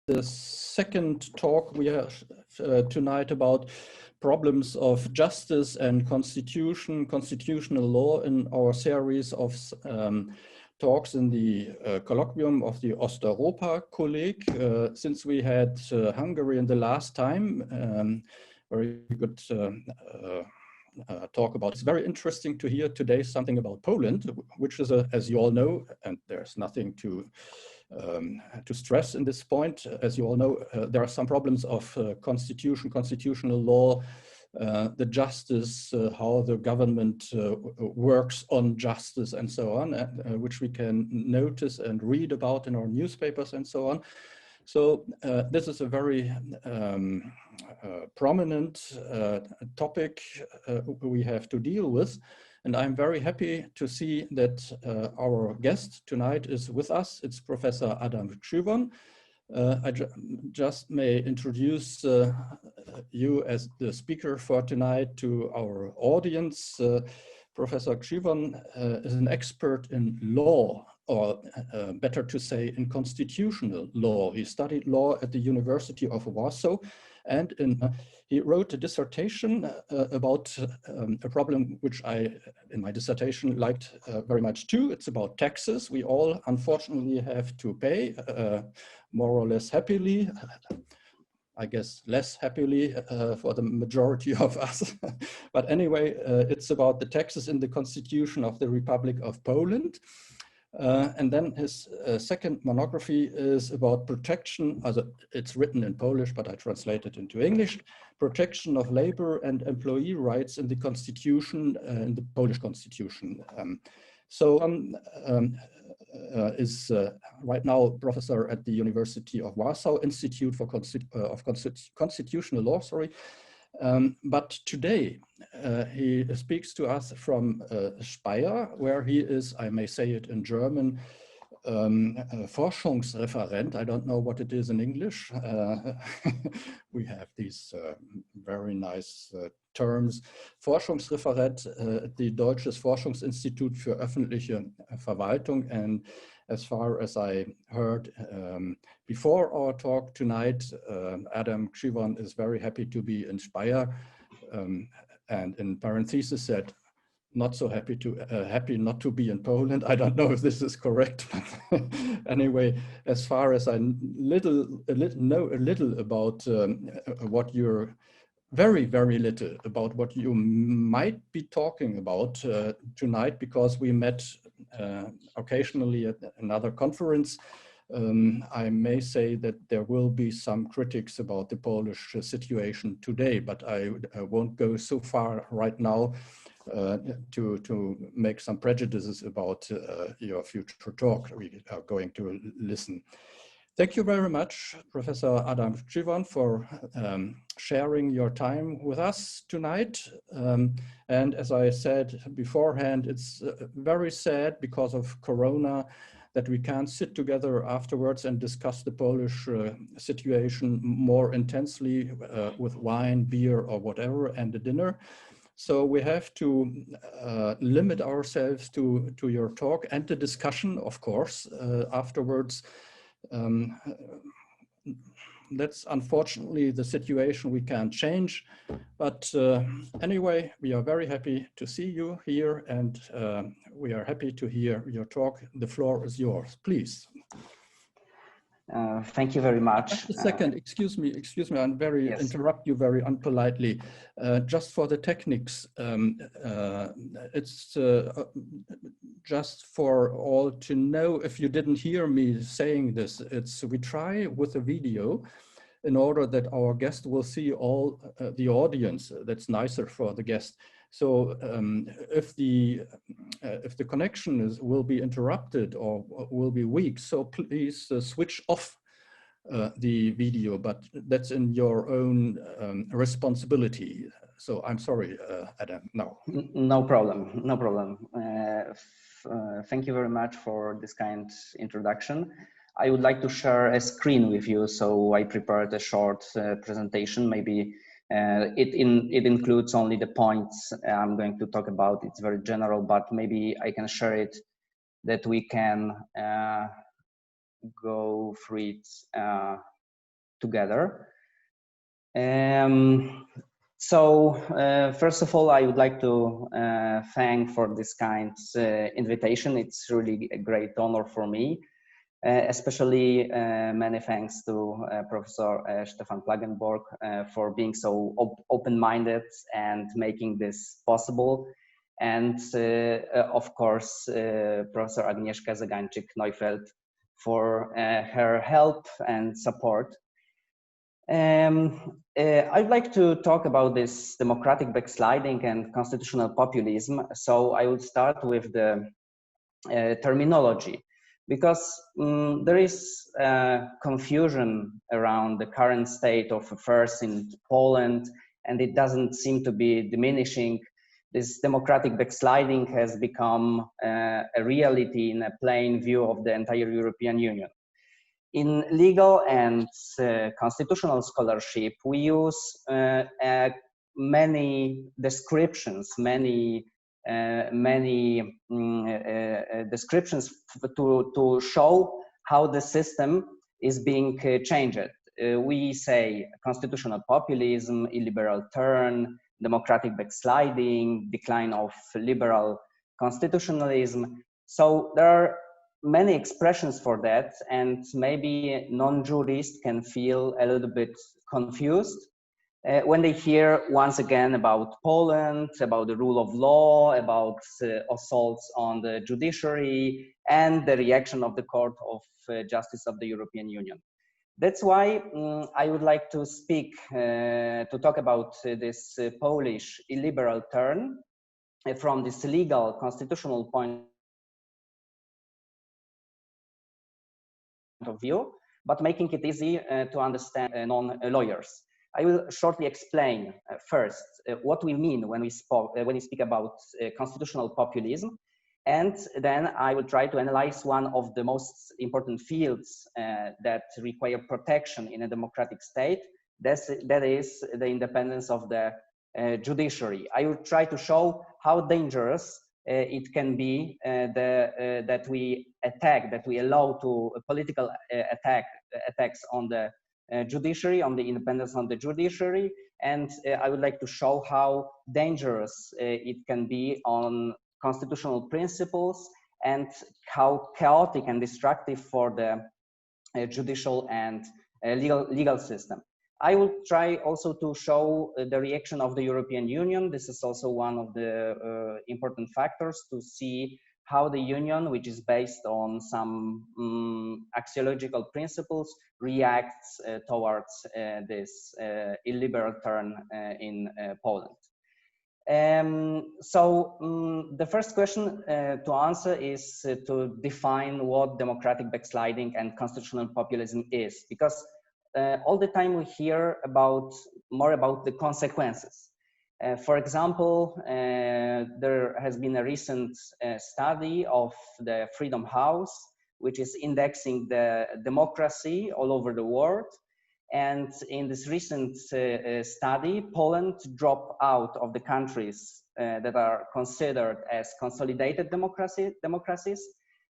the second talk we have tonight about problems of justice and constitutional law in our series of talks in the colloquium of the Osteuropa-Kolleg. Since we had Hungary in the last time, very good talk about. It's very interesting to hear today something about Poland, which is, as you all know, and there's nothing to stress in this point. As you all know, there are some problems of constitutional law, the justice, how the government works on justice and so on, which we can notice and read about in our newspapers and so on. So this is a very prominent topic we have to deal with. And I'm very happy to see that our guest tonight is with us. It's Professor Adam Krzywon. I just may introduce you as the speaker for tonight to our audience. Professor Krzywon is an expert in law, or better to say, in constitutional law. He studied law at the University of Warsaw, and he wrote a dissertation about a problem which I, in my dissertation, liked very much too. It's about taxes. We all, unfortunately, have to pay, more or less happily. I guess less happily for the majority of us. But anyway, it's about the taxes in the Constitution of the Republic of Poland. And then his second monography is about protection, it's written in Polish, but I translate it into English, protection of labor and employee rights in the Constitution, in the Polish Constitution. Is right now professor at the University of Warsaw Institute for Constitutional Law, but today he speaks to us from Speyer, where he is, I may say it in German, Forschungsreferent. I don't know what it is in English. We have these very nice terms. Forschungsreferent at the Deutsches Forschungsinstitut für öffentliche Verwaltung. And as far as I heard before our talk tonight, Adam Krzywon is very happy to be in Speyer, and in parentheses said, not so happy not to be in Poland. I don't know if this is correct, but anyway, as far as I know a little about what you're very little about what you might be talking about tonight, because we met occasionally at another conference. I may say that there will be some critics about the Polish situation today, but I won't go so far right now to make some prejudices about your future talk. We are going to listen. Thank you very much, Professor Adam Krzywon, for sharing your time with us tonight. And as I said beforehand, it's very sad because of Corona that we can't sit together afterwards and discuss the Polish situation more intensely with wine, beer, or whatever, and a dinner. So we have to limit ourselves to your talk and the discussion, of course, afterwards. That's unfortunately the situation we can't change. But anyway, we are very happy to see you here, and we are happy to hear your talk. The floor is yours, please. Thank you very much. Just a second, excuse me, I'm yes. interrupt you very unpolitely. Just for the techniques, it's just for all to know, if you didn't hear me saying this, we try with a video in order that our guest will see all the audience. That's nicer for the guest. So if the connection will be interrupted or will be weak, so please switch off the video, but that's in your own responsibility. So I'm sorry, Adam, no. No problem, no problem. Thank you very much for this kind introduction. I would like to share a screen with you, so I prepared a short presentation. Maybe it includes only the points I'm going to talk about. It's very general, but maybe I can share it that we can go through it together. First of all, I would like to thank for this kind invitation. It's really a great honor for me. Especially many thanks to Professor Stefan Plagenborg for being so open-minded and making this possible. And of course, Professor Agnieszka Zagańczyk-Neufeld for her help and support. I'd like to talk about this democratic backsliding and constitutional populism. So I would start with the terminology, because there is confusion around the current state of affairs in Poland, and it doesn't seem to be diminishing. This democratic backsliding has become a reality in a plain view of the entire European Union. In legal and constitutional scholarship, we use many descriptions, many descriptions to show how the system is being changed. We say constitutional populism, illiberal turn, democratic backsliding, decline of liberal constitutionalism. So there are many expressions for that, and maybe non-jurists can feel a little bit confused when they hear once again about Poland, about the rule of law, about assaults on the judiciary, and the reaction of the Court of Justice of the European Union. That's why I would like to speak, to talk about this Polish illiberal turn from this legal constitutional point of view, but making it easy to understand non-lawyers. I will shortly explain first what we mean when we speak about constitutional populism, and then I will try to analyze one of the most important fields that require protection in a democratic state. That is the independence of the judiciary. I will try to show how dangerous it can be that we allow to political attacks on the judiciary, on the independence of the judiciary, and I would like to show how dangerous it can be on constitutional principles and how chaotic and destructive for the judicial and legal system. I will try also to show the reaction of the European Union. This is also one of the important factors to see how the Union, which is based on some axiological principles, reacts towards this illiberal turn in Poland. The first question to answer is to define what democratic backsliding and constitutional populism is, because all the time we hear more about the consequences. For example, there has been a recent study of the Freedom House, which is indexing the democracy all over the world. And in this recent study, Poland dropped out of the countries that are considered as consolidated democracies,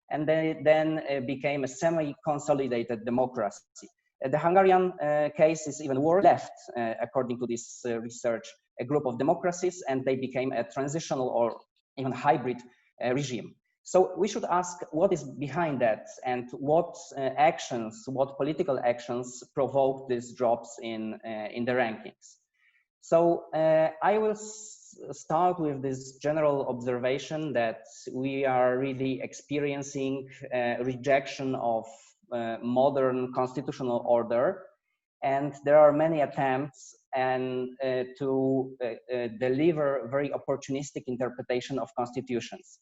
and they then became a semi-consolidated democracy. The Hungarian case is even worse. Left, according to this research, a group of democracies, and they became a transitional or even hybrid regime. So we should ask what is behind that, and what political actions provoked these drops in the rankings. So I will start with this general observation that we are really experiencing rejection of modern constitutional order, and there are many attempts to deliver very opportunistic interpretation of constitutions.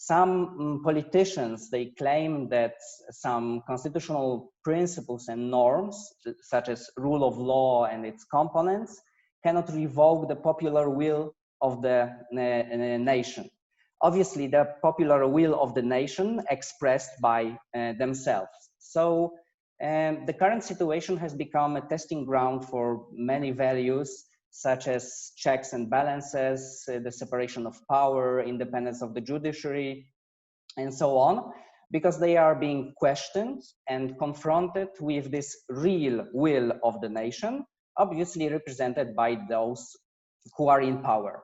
Some politicians, they claim that some constitutional principles and norms, such as rule of law and its components, cannot revoke the popular will of the nation. Obviously, the popular will of the nation expressed by themselves. So the current situation has become a testing ground for many values, such as checks and balances, the separation of power, independence of the judiciary, and so on. because they are being questioned and confronted with this real will of the nation, obviously represented by those who are in power.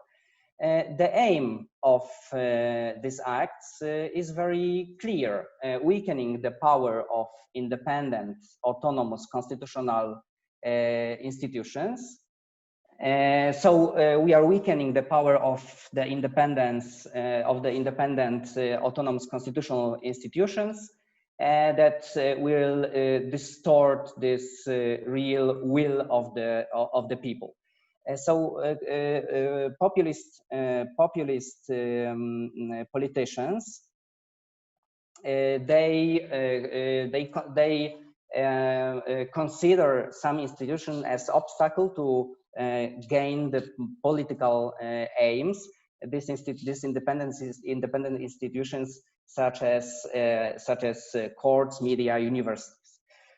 The aim of these acts is very clear, weakening the power of independent, autonomous, constitutional institutions. So we are weakening the power of the independence of the independent, autonomous constitutional institutions that will distort this real will of the people. Populist politicians they consider some institution as obstacle to gain the political aims. These independent institutions such as courts, media, universities.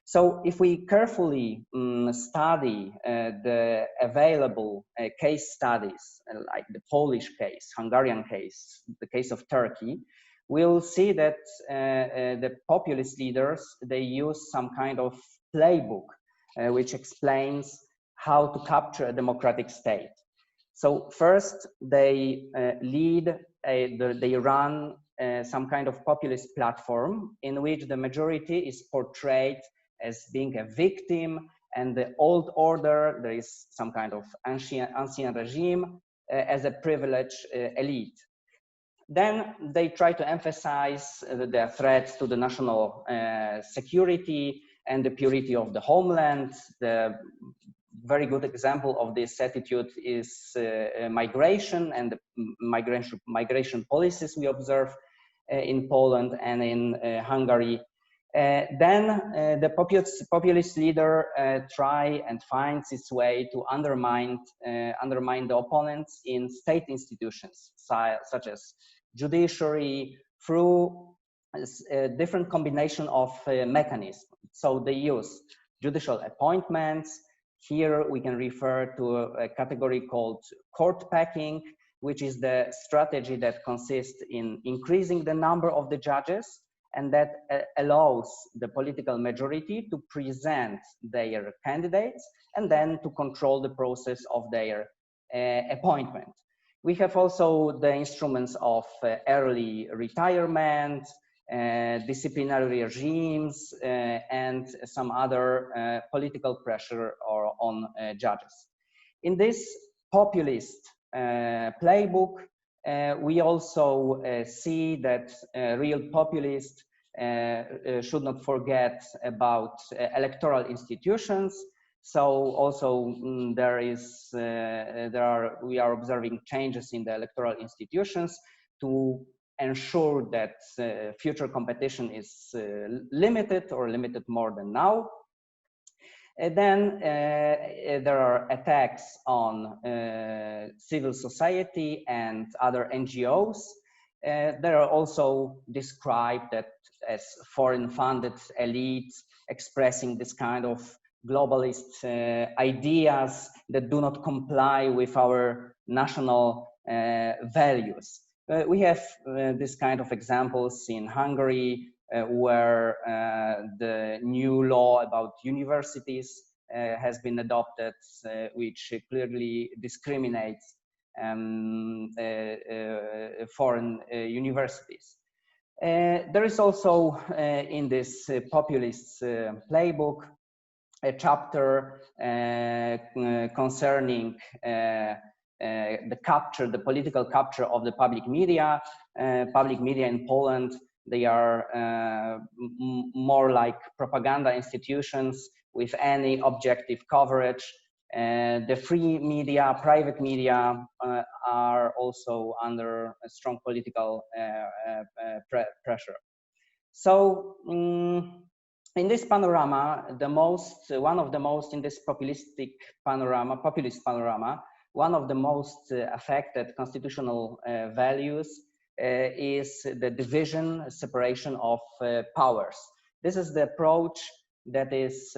So if we carefully study the available case studies, like the Polish case, Hungarian case, the case of Turkey, we'll see that the populist leaders, they use some kind of playbook which explains how to capture a democratic state. So first, they they run some kind of populist platform in which the majority is portrayed as being a victim, and the old order, there is some kind of ancien regime, as a privileged elite. Then they try to emphasize the threats to the national security and the purity of the homeland. The very good example of this attitude is migration and the migration policies we observe in Poland and in Hungary. Then the populist leader try and finds its way to undermine the opponents in state institutions such as judiciary through a different combination of mechanisms. So they use judicial appointments. Here we can refer to a category called court packing, which is the strategy that consists in increasing the number of the judges, and that allows the political majority to present their candidates and then to control the process of their appointment. We have also the instruments of early retirement, disciplinary regimes, and some other political pressure on judges. In this populist playbook, we also see that real populists should not forget about electoral institutions. So also we are observing changes in the electoral institutions to ensure that future competition is limited or limited more than now. And then there are attacks on civil society and other NGOs. They are also described as foreign-funded elites expressing this kind of globalist ideas that do not comply with our national values. We have this kind of examples in Hungary, where the new law about universities has been adopted, which clearly discriminates foreign universities. There is also in this populist playbook a chapter concerning the political capture of the public media. Public media in Poland, they are more like propaganda institutions with any objective coverage. The free media, private media are also under a strong political pressure. So in this panorama, one of the most in this populist panorama, one of the most affected constitutional values is the division, separation of powers. This is the approach that is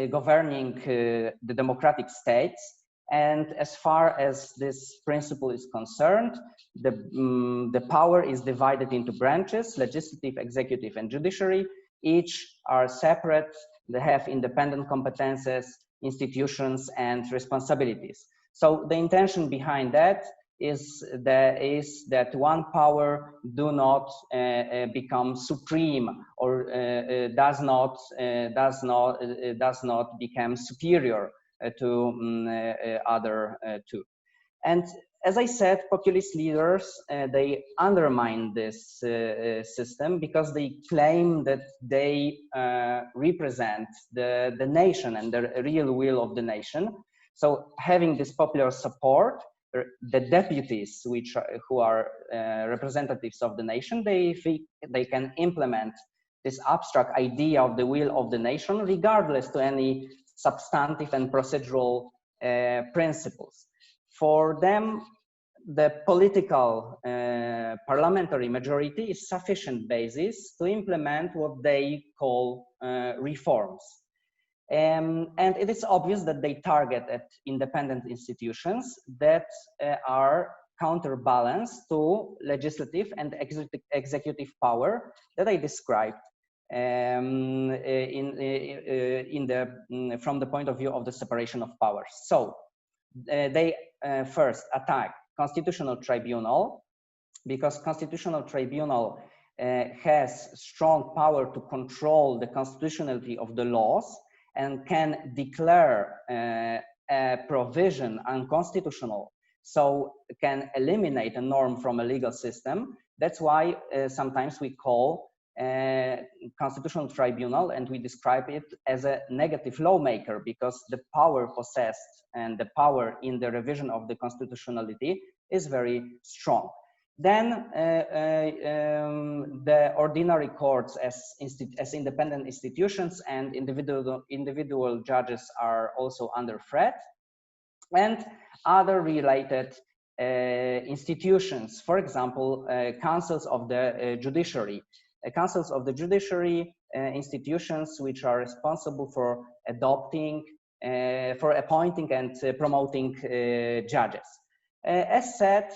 governing the democratic states. And as far as this principle is concerned, the power is divided into branches: legislative, executive, and judiciary. Each are separate. They have independent competences, institutions, and responsibilities. So the intention behind that is that one power do not become supreme, or does not become superior to other two. And as I said, populist leaders, they undermine this system because they claim that they represent the nation and the real will of the nation. So having this popular support, the deputies who are representatives of the nation, they can implement this abstract idea of the will of the nation regardless to any substantive and procedural principles. For them, the political parliamentary majority is sufficient basis to implement what they call reforms. And it is obvious that they target at independent institutions that are counterbalanced to legislative and executive power that I described from the point of view of the separation of powers. So they first attack Constitutional Tribunal, because Constitutional Tribunal has strong power to control the constitutionality of the laws and can declare a provision unconstitutional, so can eliminate a norm from a legal system. That's why sometimes we call Constitutional Tribunal, and we describe it as a negative lawmaker, because the power possessed and the power in the revision of the constitutionality is very strong. Then the ordinary courts as independent institutions and individual judges are also under threat, and other related institutions, for example, councils of the judiciary. Councils of the judiciary, institutions which are responsible for adopting, for appointing and promoting judges. As said,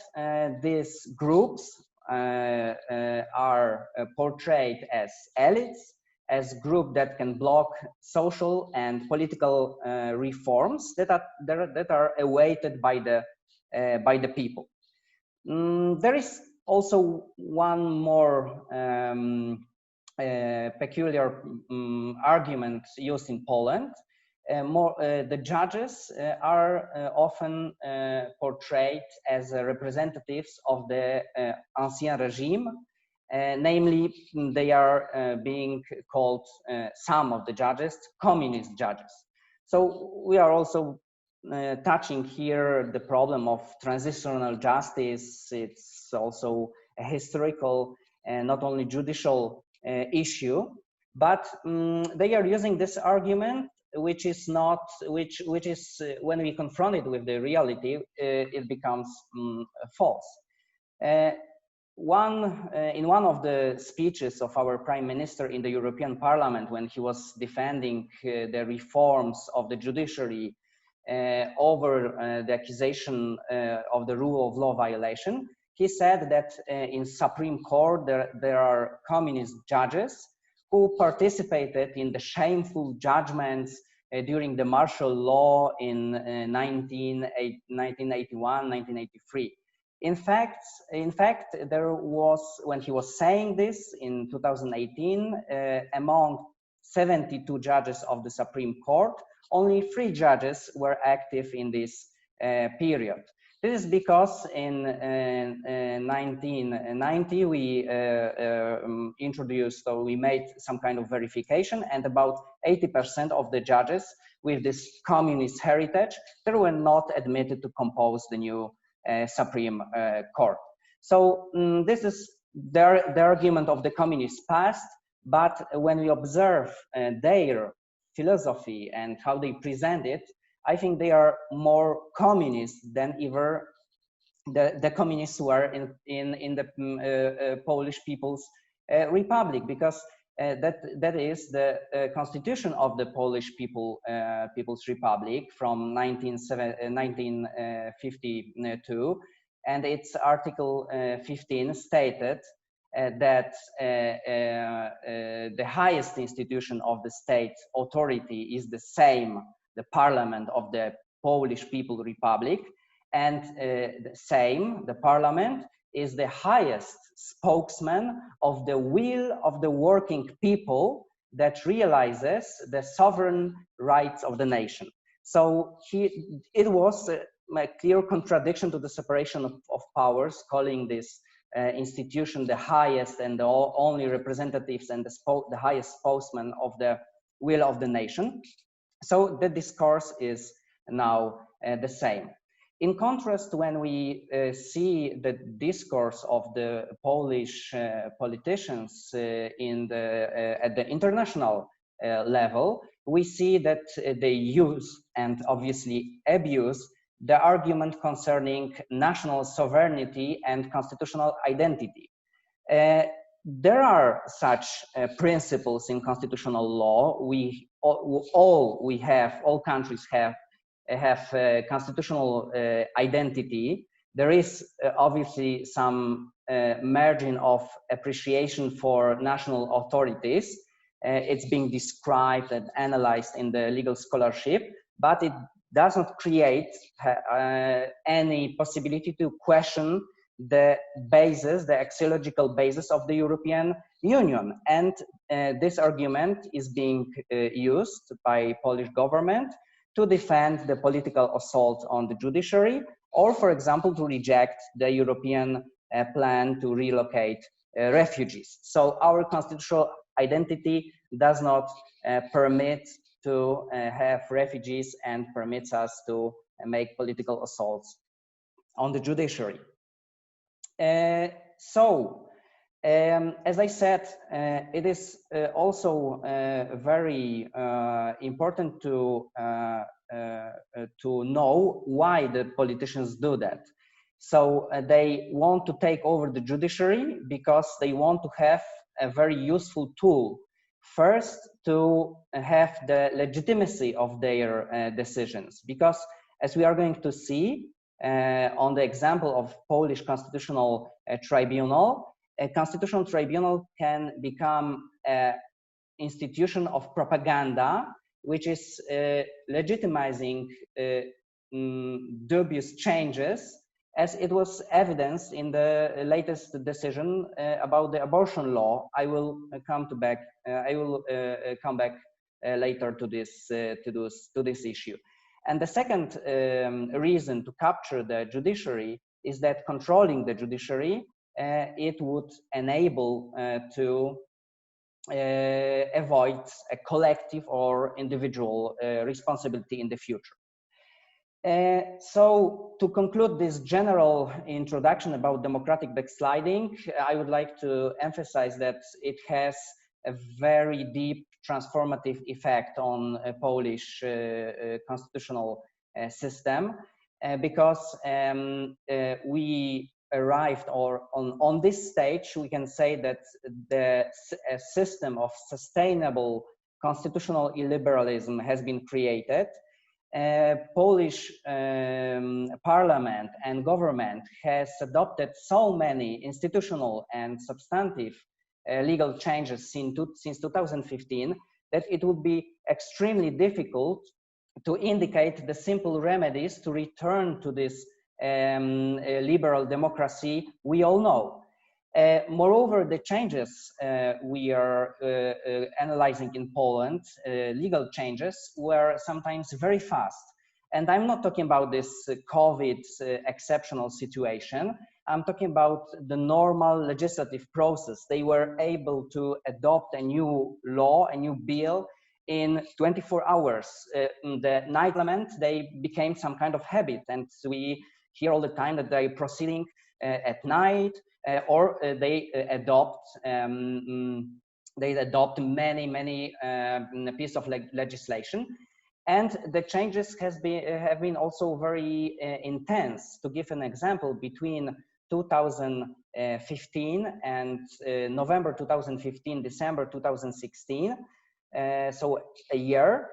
these groups are portrayed as elites, as groups that can block social and political reforms that are awaited by the people. There is also one more peculiar argument used in Poland. The judges are often portrayed as representatives of the Ancien Regime, namely they are being called, some of the judges, communist judges. So we are also touching here the problem of transitional justice. It's also a historical and not only judicial issue, but they are using this argument, which is when we confront it with the reality, it becomes false. In one of the speeches of our Prime Minister in the European Parliament, when he was defending the reforms of the judiciary over the accusation of the rule of law violation, he said that in Supreme Court there are communist judges who participated in the shameful judgments during the martial law in 1981, 1983. In fact, there was, when he was saying this in 2018, among 72 judges of the Supreme Court, only 3 judges were active in this period. This is because in 1990 we introduced, or we made some kind of verification, and about 80% of the judges with this communist heritage, they were not admitted to compose the new Supreme Court. So this is the argument of the communist past, but when we observe their philosophy and how they present it, I think they are more communist than ever the communists who are in the Polish People's Republic, because that is the constitution of the Polish People's Republic from 1952, and its Article 15 stated that the highest institution of the state authority is the same, the parliament of the Polish People's Republic, and the parliament is the highest spokesman of the will of the working people that realizes the sovereign rights of the nation. So it was a clear contradiction to the separation of powers, calling this institution the highest and the only representatives and the highest spokesman of the will of the nation. So the discourse is now the same. In contrast, when we see the discourse of the Polish politicians at the international level, we see that they use and obviously abuse the argument concerning national sovereignty and constitutional identity. There are such principles in constitutional law. All countries have constitutional identity. There is obviously some margin of appreciation for national authorities. It's being described and analyzed in the legal scholarship, but it does not create any possibility to question the basis, the axiological basis of the European Union. And this argument is being used by Polish government to defend the political assault on the judiciary, or, for example, to reject the European plan to relocate refugees. So our constitutional identity does not permit to have refugees and permits us to make political assaults on the judiciary. As I said, it is also very important to know why the politicians do that. So they want to take over the judiciary because they want to have a very useful tool. First, to have the legitimacy of their decisions, because as we are going to see on the example of Polish Constitutional Tribunal, a constitutional tribunal can become an institution of propaganda, which is legitimizing dubious changes, as it was evidenced in the latest decision about the abortion law. I will come back later to this issue. And the second reason to capture the judiciary is that controlling the judiciary, it would enable to avoid a collective or individual responsibility in the future. So to conclude this general introduction about democratic backsliding, I would like to emphasize that it has a very deep transformative effect on a Polish constitutional system, because we arrived, or on this stage, we can say that the system of sustainable constitutional illiberalism has been created. Polish parliament and government has adopted so many institutional and substantive legal changes since 2015 that it would be extremely difficult to indicate the simple remedies to return to this liberal democracy we all know. Moreover, the changes we are analyzing in Poland, legal changes, were sometimes very fast. And I'm not talking about this COVID exceptional situation. I'm talking about the normal legislative process. They were able to adopt a new law, a new bill in 24 hours. In the night parliament, they became some kind of habit. And we hear all the time that they're proceeding at night, or they adopt many pieces of legislation, and the changes have been also very intense. To give an example, between 2015 and November 2015, December 2016, so a year,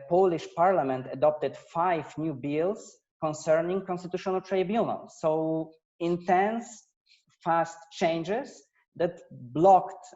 Polish Parliament adopted 5 new bills concerning constitutional tribunals. So intense, fast changes that blocked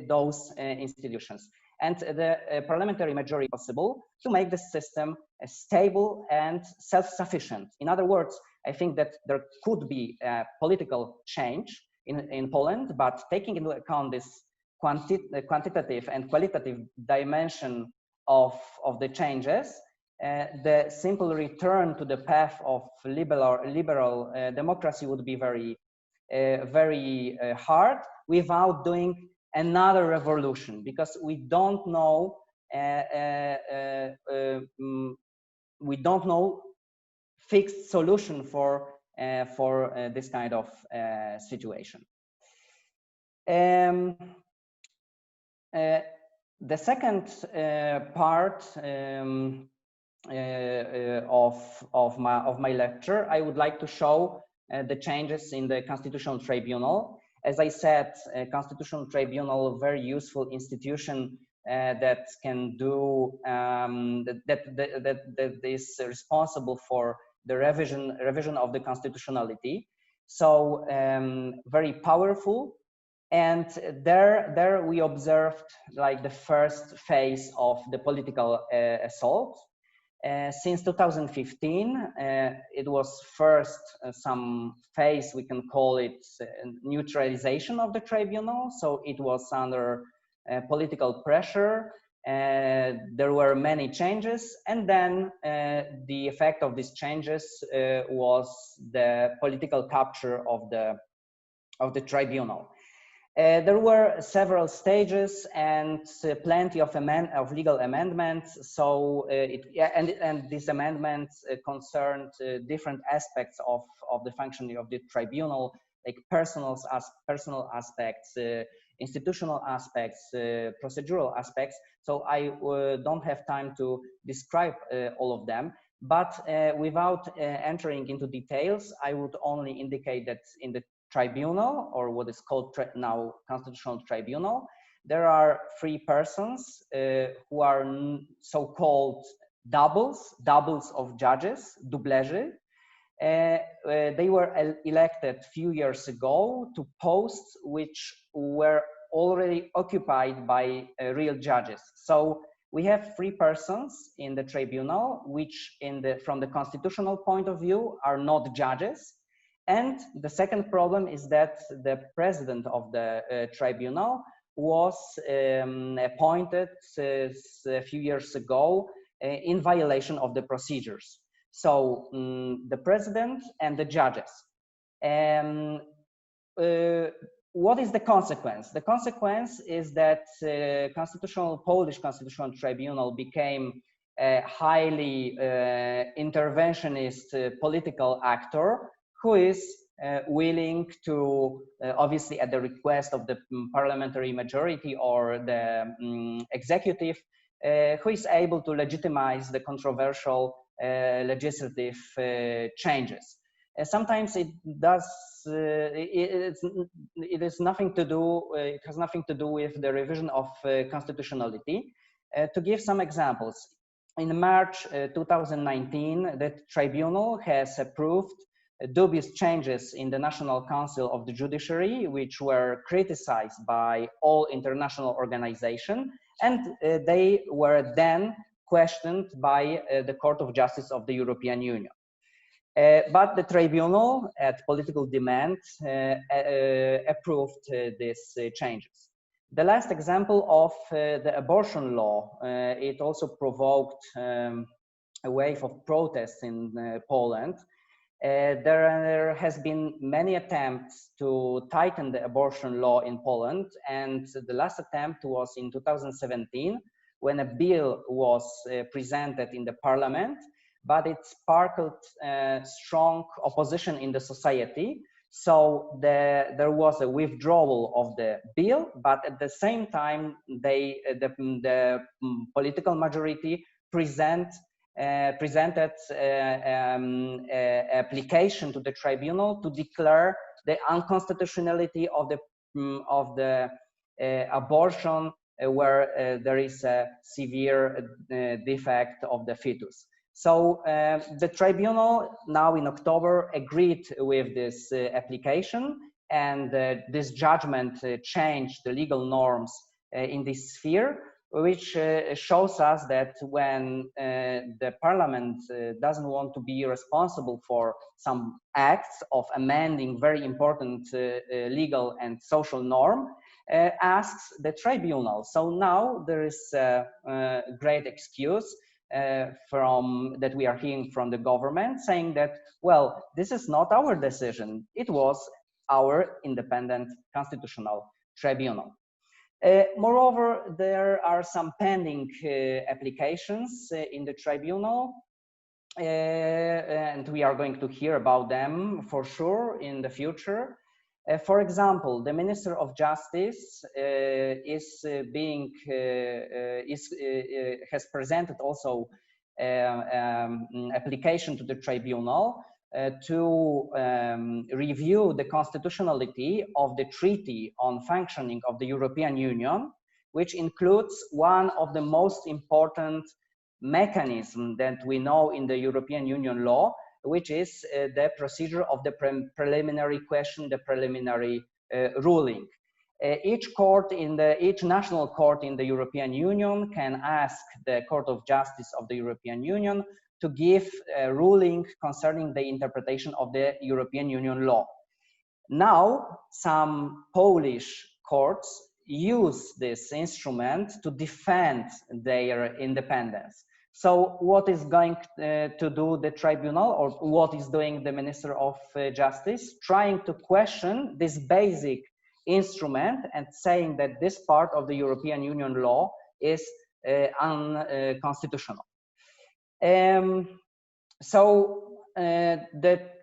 those institutions. And the parliamentary majority possible to make the system stable and self-sufficient. In other words, I think that there could be a political change in Poland, but taking into account this quantitative and qualitative dimension of the changes, the simple return to the path of liberal democracy would be very hard without doing another revolution, because we don't know fixed solution for this kind of situation. The second part of my lecture, I would like to show the changes in the Constitutional Tribunal. As I said, Constitutional Tribunal, a very useful institution that can do that is responsible for the revision of the constitutionality. So very powerful. And there we observed like the first phase of the political assault. Since 2015, it was first some phase, we can call it neutralization of the tribunal. So it was under political pressure. There were many changes, and then the effect of these changes was the political capture of the tribunal. There were several stages and plenty of legal amendments. So and these amendments concerned different aspects of the functioning of the tribunal, like personal aspects, institutional aspects, procedural aspects. So I don't have time to describe all of them. But without entering into details, I would only indicate that in the tribunal, or what is called now Constitutional Tribunal, there are 3 persons who are so-called doubles of judges, dublezi. They were elected a few years ago to posts which were already occupied by real judges. So we have 3 persons in the tribunal, which from the constitutional point of view are not judges. And the second problem is that the president of the tribunal was appointed a few years ago in violation of the procedures. So the president and the judges. What is the consequence? The consequence is that Polish Constitutional Tribunal became a highly interventionist political actor who is willing to, obviously at the request of the parliamentary majority or the executive, who is able to legitimize the controversial legislative changes. Sometimes it does. It has nothing to do with the revision of constitutionality. To give some examples, in March 2019, the tribunal has approved dubious changes in the National Council of the Judiciary, which were criticized by all international organizations, and they were then questioned by the Court of Justice of the European Union. But the tribunal, at political demand, approved these changes. The last example of the abortion law, it also provoked a wave of protests in Poland. There has been many attempts to tighten the abortion law in Poland, and the last attempt was in 2017 when a bill was presented in the parliament, but it sparkled strong opposition in the society. So there was a withdrawal of the bill, but at the same time, the political majority presented application to the tribunal to declare the unconstitutionality of the abortion where there is a severe defect of the fetus. So the tribunal now in October agreed with this application, and this judgment changed the legal norms in this sphere, which shows us that when the parliament doesn't want to be responsible for some acts of amending very important legal and social norm, asks the tribunal. So now there is a great excuse that we are hearing from the government, saying that, well, this is not our decision. It was our independent constitutional tribunal. Moreover, there are some pending applications in the tribunal, and we are going to hear about them for sure in the future. For example, the Minister of Justice has presented also application to the tribunal to review the constitutionality of the Treaty on Functioning of the European Union, which includes one of the most important mechanisms that we know in the European Union law, which is the procedure of the preliminary question, the preliminary ruling. Each national court in the European Union can ask the Court of Justice of the European Union to give a ruling concerning the interpretation of the European Union law. Now, some Polish courts use this instrument to defend their independence. So what is going to do the tribunal, or what is doing the Minister of Justice? Trying to question this basic instrument and saying that this part of the European Union law is unconstitutional. The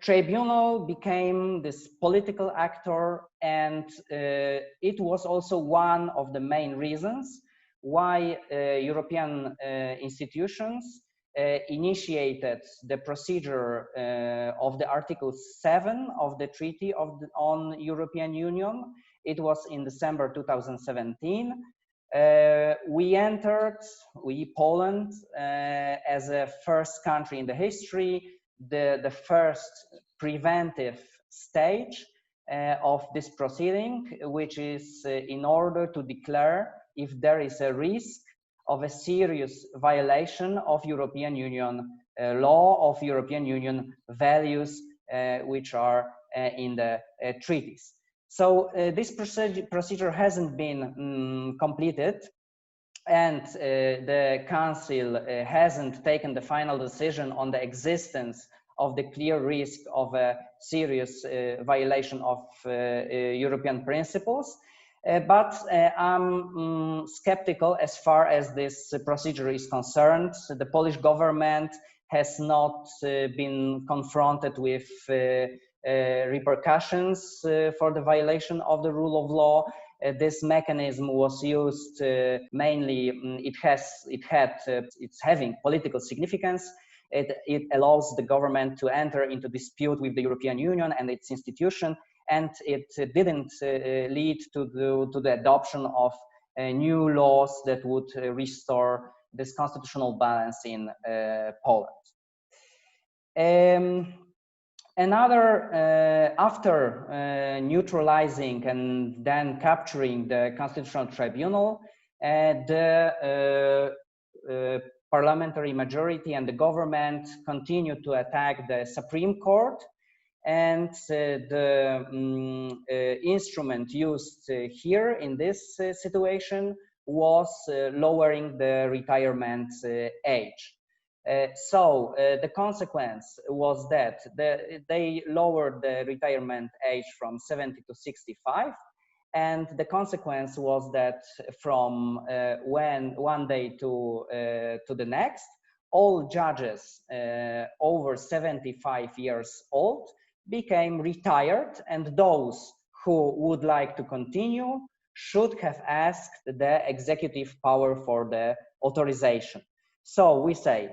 tribunal became this political actor, and it was also one of the main reasons why European institutions initiated the procedure of the Article 7 of the Treaty on European Union. It was in December 2017. Poland, as a first country in the history, the first preventive stage of this proceeding, which is in order to declare if there is a risk of a serious violation of European Union law, of European Union values, which are in the treaties. So this procedure hasn't been completed, and the Council hasn't taken the final decision on the existence of the clear risk of a serious violation of European principles. But I'm skeptical as far as this procedure is concerned. The Polish government has not been confronted with repercussions for the violation of the rule of law. This mechanism was used mainly, it's having political significance. It allows the government to enter into dispute with the European Union and its institution, and it didn't lead to the adoption of new laws that would restore this constitutional balance in Poland. After neutralizing and then capturing the Constitutional Tribunal, the parliamentary majority and the government continued to attack the Supreme Court, and the instrument used here in this situation was lowering the retirement age. The consequence was that they lowered the retirement age from 70 to 65, and the consequence was that from one day to the next, all judges over 75 years old became retired, and those who would like to continue should have asked the executive power for the authorization. So we say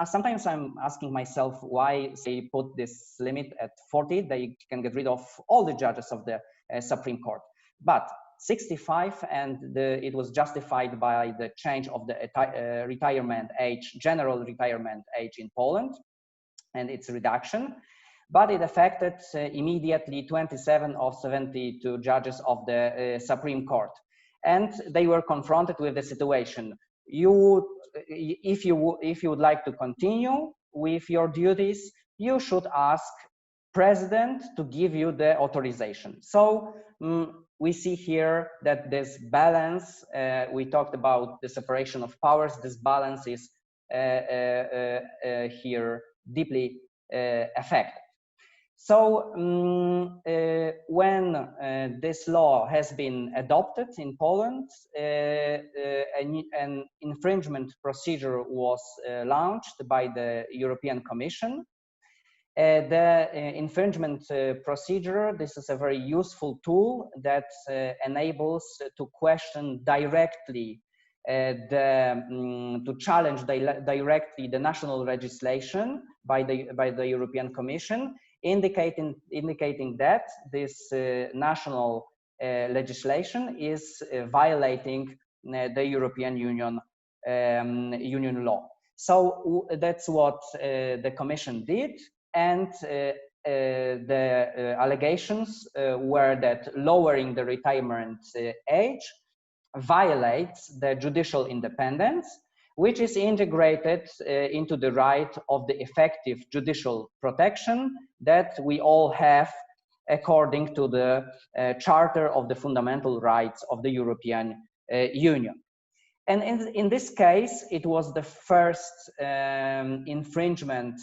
Sometimes I'm asking myself why they put this limit at 40. They can get rid of all the judges of the Supreme Court, but 65, and it was justified by the change of the retirement age, general retirement age in Poland, and its reduction. But it affected immediately 27 of 72 judges of the Supreme Court, and they were confronted with the situation. If you would like to continue with your duties, you should ask president to give you the authorization. So we see here that this balance, we talked about the separation of powers, this balance is here deeply affected. So when this law has been adopted in Poland, an infringement procedure was launched by the European Commission. The infringement procedure, this is a very useful tool that enables to question directly to challenge directly the national legislation by the European Commission, indicating that this national legislation is violating the European Union law. So that's what the Commission did, and the allegations were that lowering the retirement age violates the judicial independence, which is integrated into the right of the effective judicial protection that we all have according to the Charter of the Fundamental Rights of the European Union. And in this case, it was the first infringement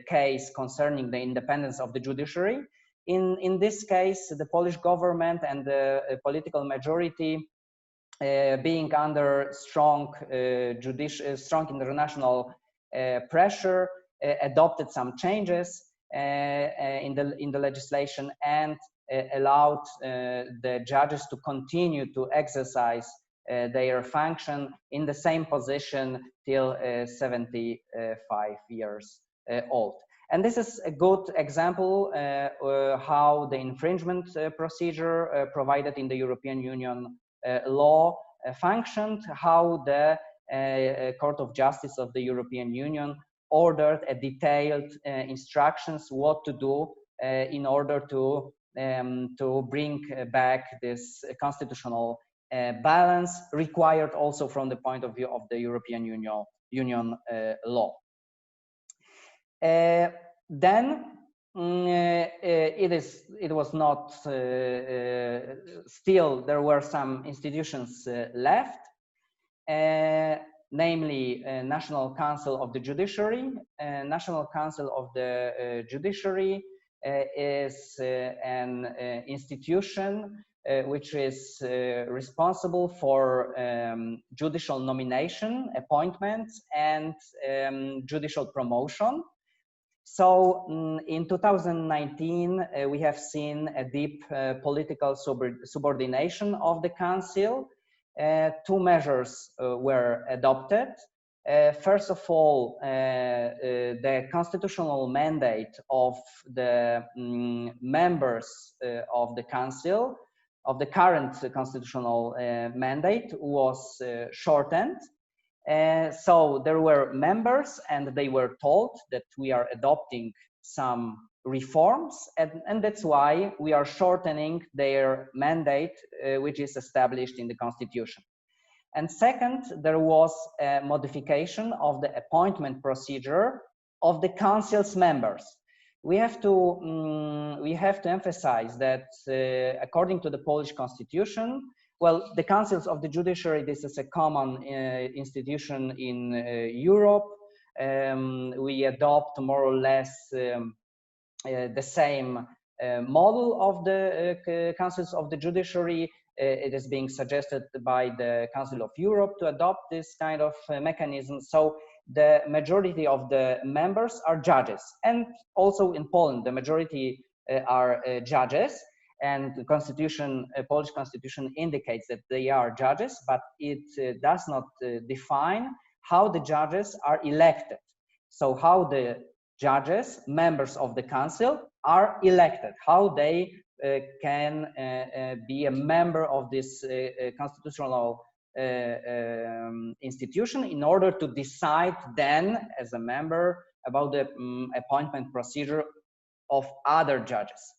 case concerning the independence of the judiciary. In this case, the Polish government and the political majority, being under strong international pressure, adopted some changes in the legislation and allowed the judges to continue to exercise their function in the same position till 75 years old. And this is a good example how the infringement procedure provided in the European Union law functioned, how the Court of Justice of the European Union ordered a detailed instructions what to do in order to bring back this constitutional balance required also from the point of view of the European Union law. Then it was not still there were some institutions left, namely National Council of the Judiciary. National Council of the Judiciary is an institution which is responsible for judicial nomination, appointments, and judicial promotion. So in 2019, we have seen a deep political subordination of the Council. Two measures were adopted. First of all, the constitutional mandate of the members of the Council, of the current constitutional mandate, was shortened. So there were members and they were told that we are adopting some reforms, and that's why we are shortening their mandate, which is established in the Constitution. And second, there was a modification of the appointment procedure of the Council's members. We have to emphasize that according to the Polish Constitution, well, the Councils of the Judiciary, this is a common institution in Europe. We adopt more or less the same model of the Councils of the Judiciary. It is being suggested by the Council of Europe to adopt this kind of mechanism. So the majority of the members are judges. And also in Poland, the majority are judges. And the Constitution, Polish Constitution indicates that they are judges, but it does not define how the judges are elected. So how the judges, members of the council, are elected, how they can be a member of this constitutional institution in order to decide then as a member about the appointment procedure of other judges.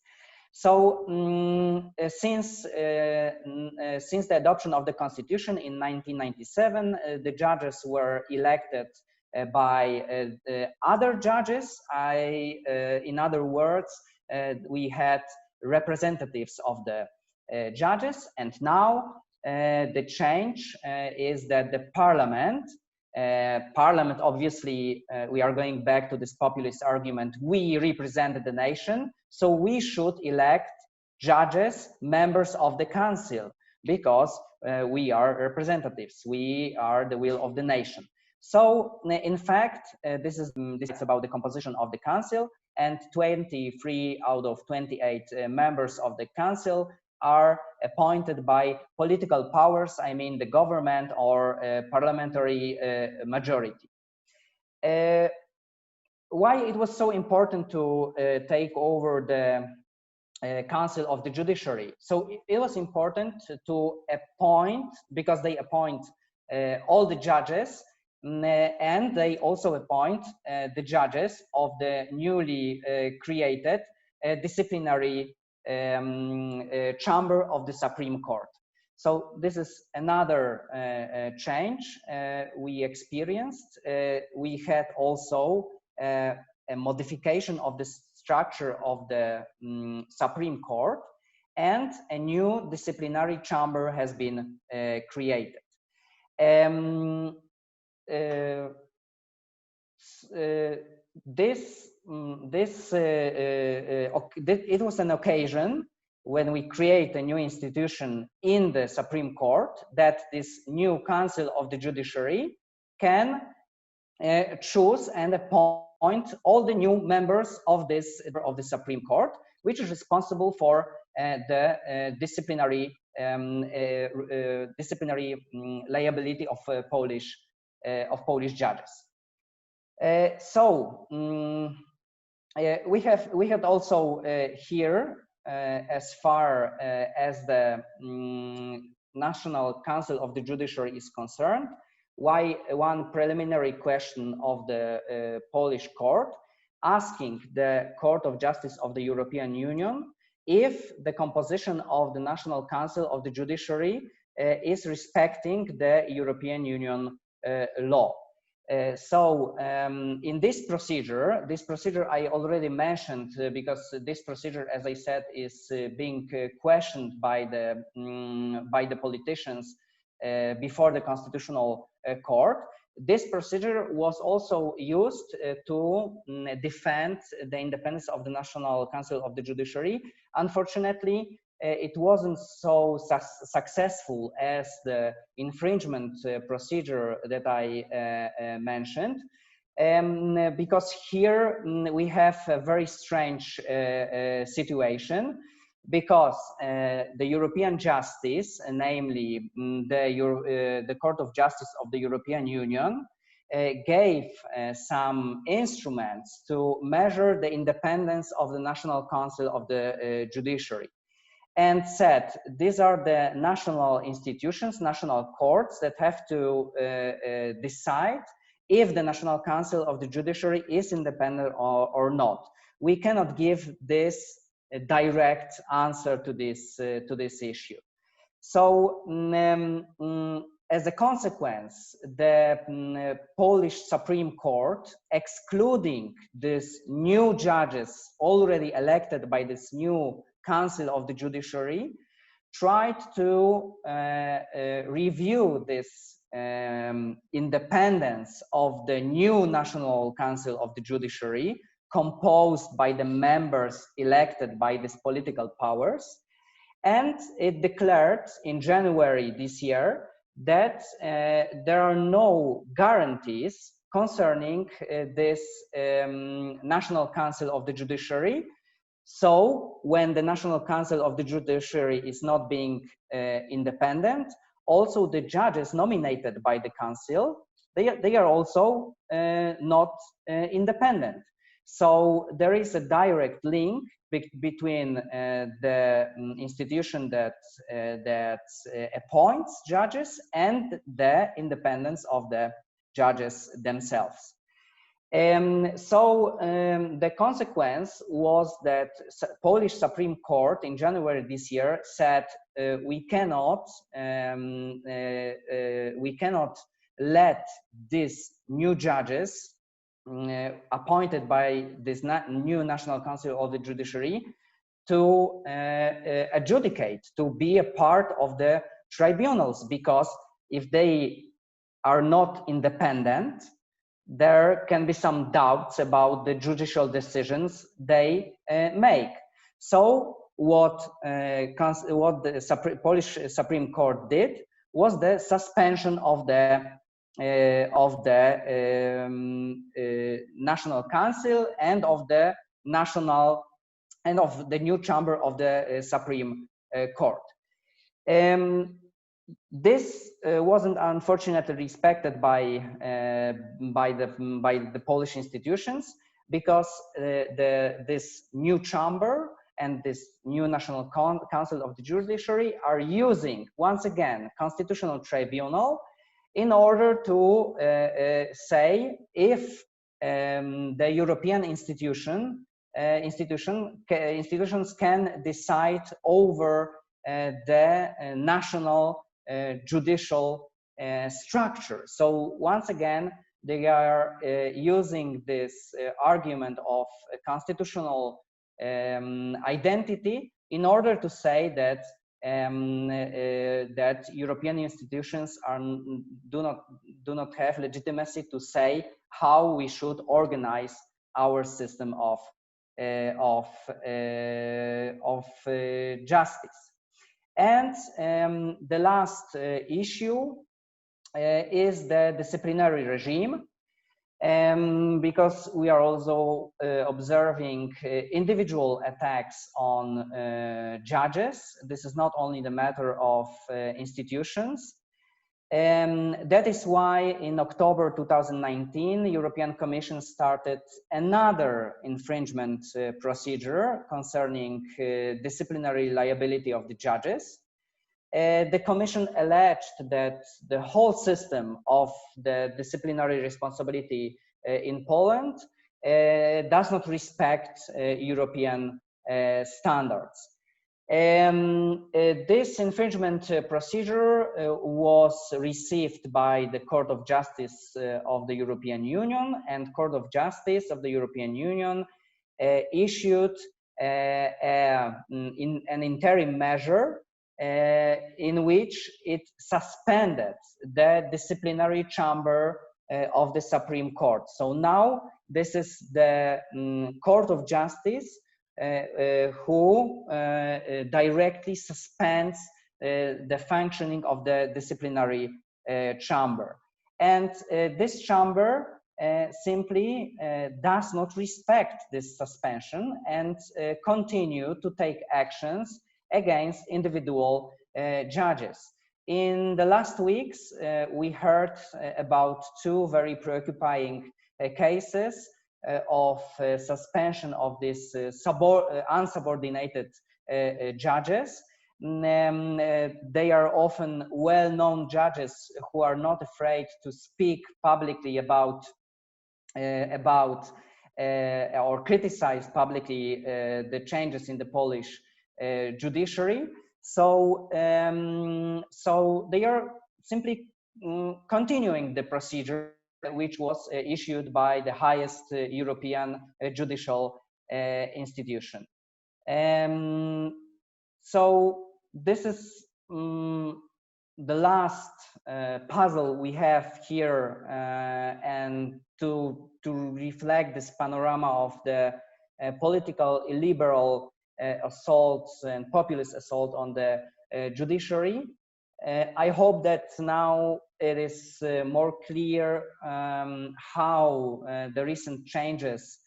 So since the adoption of the constitution in 1997, the judges were elected by other judges. In other words, we had representatives of the judges, and now the change is that the parliament, obviously, we are going back to this populist argument, we represent the nation, so we should elect judges, members of the council, because we are representatives, we are the will of the nation. So in fact, this is about the composition of the council, and 23 out of 28 members of the council are appointed by political powers, I mean the government or parliamentary majority. Why it was so important to take over the Council of the Judiciary? So it was important to appoint, because they appoint all the judges, and they also appoint the judges of the newly created disciplinary chamber of the Supreme Court. So this is another change we experienced. We had also a modification of the structure of the Supreme Court, and a new disciplinary chamber has been created. It was an occasion when we create a new institution in the Supreme Court that this new Council of the Judiciary can choose and appoint all the new members of the Supreme Court, which is responsible for the disciplinary liability of Polish judges. We have also here, as far as the National Council of the Judiciary is concerned, one preliminary question of the Polish court, asking the Court of Justice of the European Union if the composition of the National Council of the Judiciary is respecting the European Union law. In this procedure I already mentioned, because this procedure, as I said, is being questioned by the politicians before the Constitutional Court. This procedure was also used to defend the independence of the National Council of the Judiciary. Unfortunately, it wasn't so successful as the infringement procedure that I mentioned, because here we have a very strange situation, because the European Justice, namely the Court of Justice of the European Union, gave some instruments to measure the independence of the National Council of the Judiciary, and said these are the national institutions, national courts, that have to decide if the National Council of the Judiciary is independent or not. We cannot give this direct answer to this issue. So as a consequence, the Polish Supreme Court, excluding these new judges already elected by this new Council of the Judiciary, tried to review this independence of the new National Council of the Judiciary, composed by the members elected by these political powers. And it declared in January this year that there are no guarantees concerning this National Council of the Judiciary. So when the National Council of the Judiciary is not being independent, also the judges nominated by the Council they are also not independent. So there is a direct link between the institution that appoints judges and the independence of the judges themselves. The consequence was that Polish Supreme Court in January this year said we cannot let these new judges appointed by this new National Council of the Judiciary to adjudicate, to be a part of the tribunals, because if they are not independent, there can be some doubts about the judicial decisions they make. So what the Polish Supreme Court did was the suspension of the National Council and of the new chamber of the Supreme Court. This wasn't unfortunately respected by the Polish institutions, because this new chamber and this new National Council of the Judiciary are using once again Constitutional Tribunal in order to say if the European institutions can decide over the national judicial structure. So once again, they are using this argument of constitutional identity in order to say that that European institutions do not have legitimacy to say how we should organize our system of justice. And the last issue is the disciplinary regime, because we are also observing individual attacks on judges. This is not only the matter of institutions. That is why in October 2019, the European Commission started another infringement procedure concerning disciplinary liability of the judges. The Commission alleged that the whole system of the disciplinary responsibility in Poland does not respect European standards. This infringement procedure was received by the Court of Justice of the European Union, and Court of Justice of the European Union issued an interim measure in which it suspended the disciplinary chamber of the Supreme Court. So now this is the Court of Justice who directly suspends the functioning of the disciplinary chamber. And this chamber simply does not respect this suspension and continue to take actions against individual judges. In the last weeks, we heard about two very preoccupying cases of suspension of these unsubordinated judges. They are often well-known judges who are not afraid to speak publicly about or criticize publicly the changes in the Polish judiciary. So they are simply continuing the procedure which was issued by the highest European judicial institution. So this is the last puzzle we have here, and to reflect this panorama of the political illiberal assaults and populist assault on the judiciary. I hope that now it is more clear how the recent changes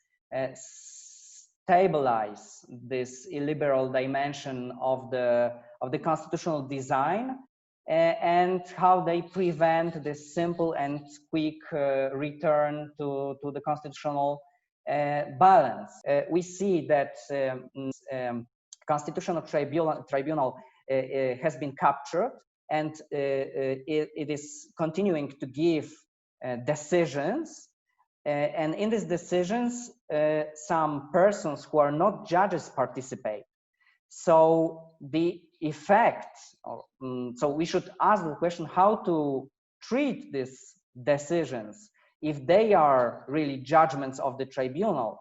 stabilize this illiberal dimension of the constitutional design and how they prevent this simple and quick return to the constitutional balance. We see that Constitutional Tribunal has been captured, and it is continuing to give decisions. And in these decisions, some persons who are not judges participate. So the effect, so we should ask the question how to treat these decisions. If they are really judgments of the tribunal,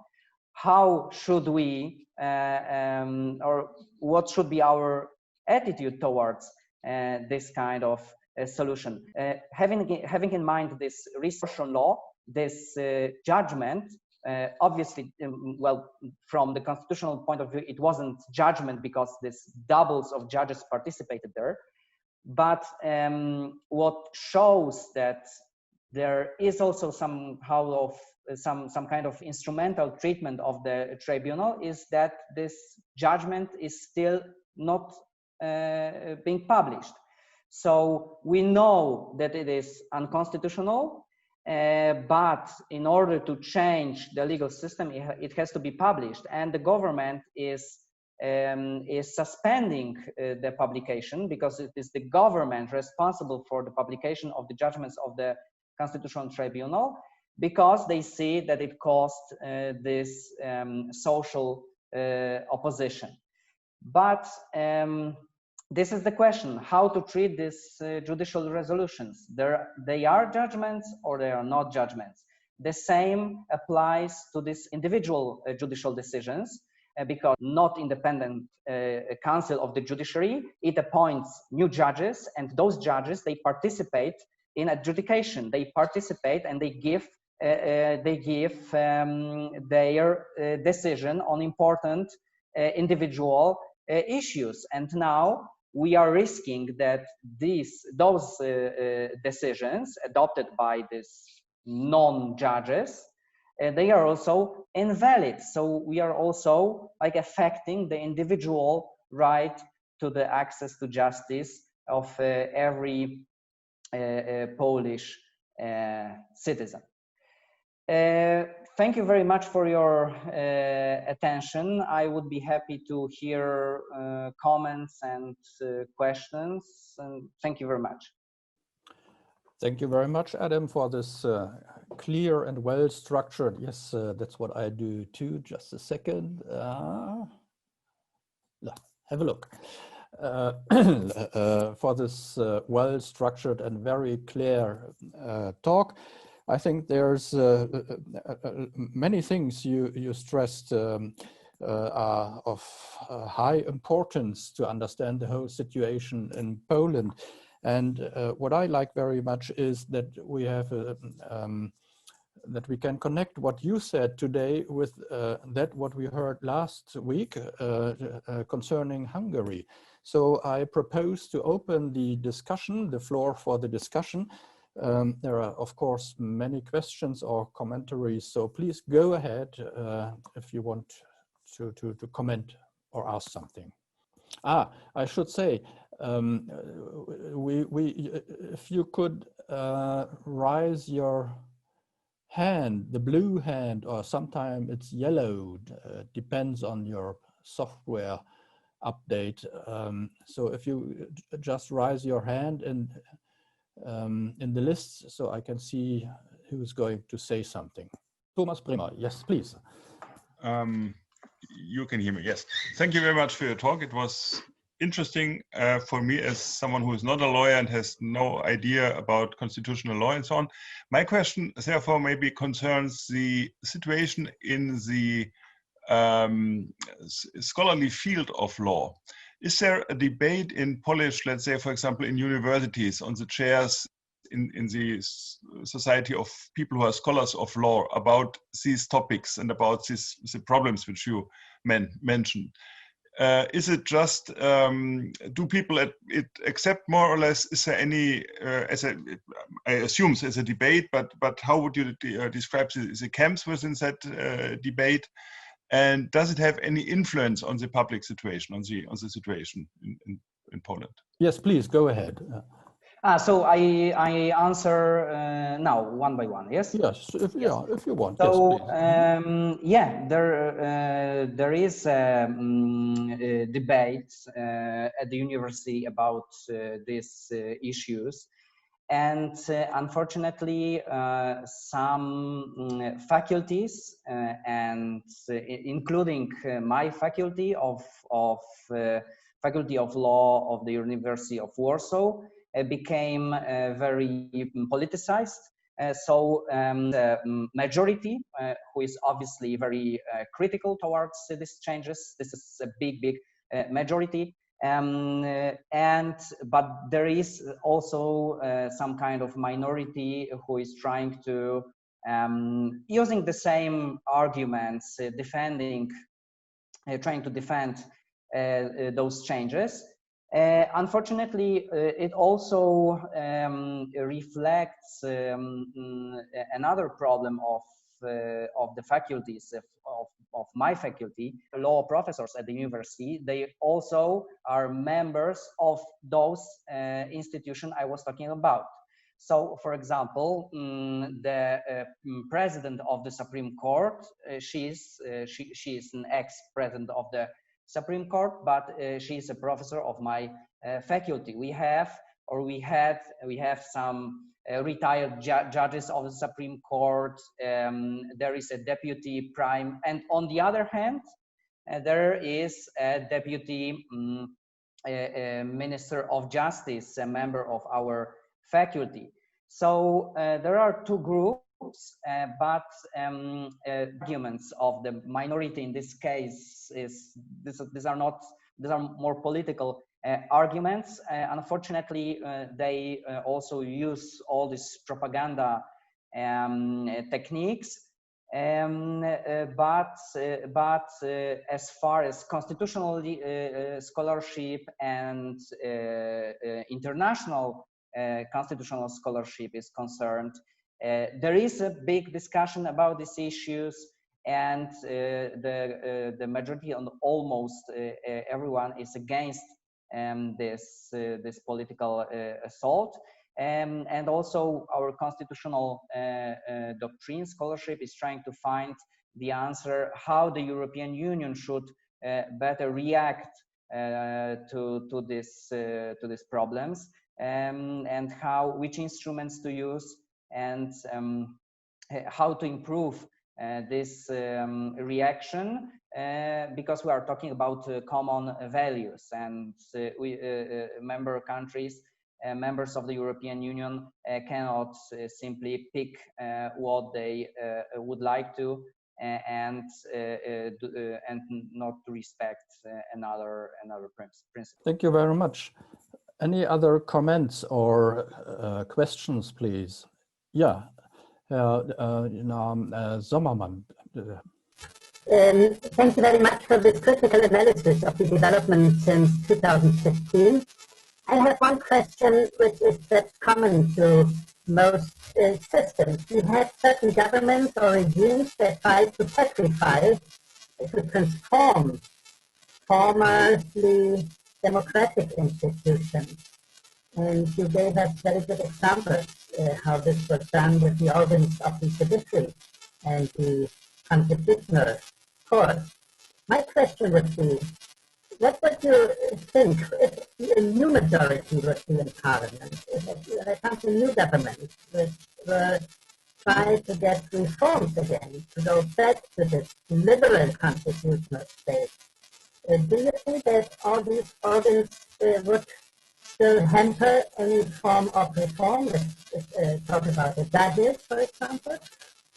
how should we, or what should be our attitude towards this kind of solution? Having in mind this restoration law, this judgment, obviously, well, from the constitutional point of view, it wasn't judgment because this doubles of judges participated there. But what shows that there is also somehow of some kind of instrumental treatment of the tribunal is that this judgment is still not being published. So we know that it is unconstitutional, but in order to change the legal system, it has to be published, and the government is suspending the publication because it is the government responsible for the publication of the judgments of the Constitutional Tribunal, because they see that it caused this social opposition. But this is the question, how to treat these judicial resolutions. They are judgments or they are not judgments. The same applies to these individual judicial decisions, because not independent council of the judiciary, it appoints new judges, and those judges, they participate in adjudication. They participate and they give their decision on important individual issues. And now we are risking that those decisions adopted by these non-judges, they are also invalid. So we are also like affecting the individual right to the access to justice of every Polish citizen. Thank you very much for your attention. I would be happy to hear comments and questions. And thank you very much. Thank you very much, Adam, for this clear and well-structured. Yes, that's what I do too. Just a second. Have a look. For this well-structured and very clear talk. I think there's many things you stressed are of high importance to understand the whole situation in Poland. And what I like very much is that we have that we can connect what you said today with what we heard last week concerning Hungary. So I propose to open the discussion, the floor for the discussion. There are, of course, many questions or commentaries, so please go ahead if you want to comment or ask something. I should say, if you could raise your hand, the blue hand, or sometimes it's yellow, depends on your software update. So if you just raise your hand and in the list, so I can see who's going to say something. Thomas Bremer, yes, please. You can hear me, yes. Thank you very much for your talk. It was interesting for me as someone who is not a lawyer and has no idea about constitutional law and so on. My question, therefore, maybe concerns the situation in the scholarly field of law. Is there a debate in Polish, let's say, for example, in universities, on the chairs in the society of people who are scholars of law about these topics and about the problems which you mentioned? Is it just, do people accept more or less, is there any, I assume there's a debate, but how would you describe the camps within that debate? And does it have any influence on the public situation, on the situation in Poland? Yes, please go ahead. So I answer now one by one. Yes. Yes, if you want. So yes, please. yeah, there is a debate at the university about these issues, and unfortunately, some faculties and including my faculty of Faculty of Law of the University of Warsaw became very politicized. So the majority, who is obviously very critical towards these changes, this is a big majority, but there is also some kind of minority who is trying to using the same arguments, trying to defend those changes. Unfortunately, it also reflects another problem of the faculties of my faculty, law professors at the university. They also are members of those institutions I was talking about. So, for example, the president of the Supreme Court, she is an ex-president of the Supreme Court, but she is a professor of my faculty. We have some retired judges of the Supreme Court. There is a deputy prime, and on the other hand, there is a deputy minister of justice, a member of our faculty. So there are two groups. But arguments of the minority in this case these are more political arguments. Unfortunately, they also use all these propaganda techniques. But as far as constitutional scholarship and international constitutional scholarship is concerned, there is a big discussion about these issues, and the majority on almost everyone is against this political assault. And also our constitutional doctrine scholarship is trying to find the answer how the European Union should better react to these problems, and which instruments to use, and how to improve this reaction, because we are talking about common values, and we member countries, members of the European Union cannot simply pick what they would like to and not to respect another principle. Thank you very much. Any other comments or questions, please? Yeah, Sommermann. Thank you very much for this critical analysis of the development since 2015. I have one question which is that's common to most systems. We have certain governments or regimes that try to sacrifice, to transform formerly democratic institutions. And you gave us very good examples how this was done with the organs of the judiciary and the constitutional court. My question would be, what would you think if a new majority would be in parliament, if there comes a new government which will try to get reforms again, to go back to this liberal constitutional state? Do you think that all these organs would still hamper any form of reform? Let's talk about the judges, for example,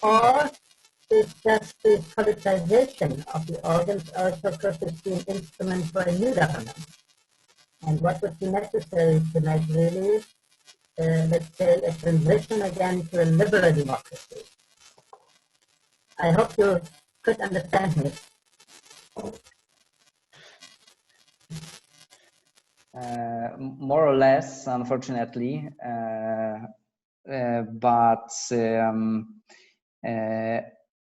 or is just the politicization of the organs also could be an instrument for a new government? And what would be necessary to make really, let's say, a transition again to a liberal democracy? I hope you could understand me. More or less, unfortunately, but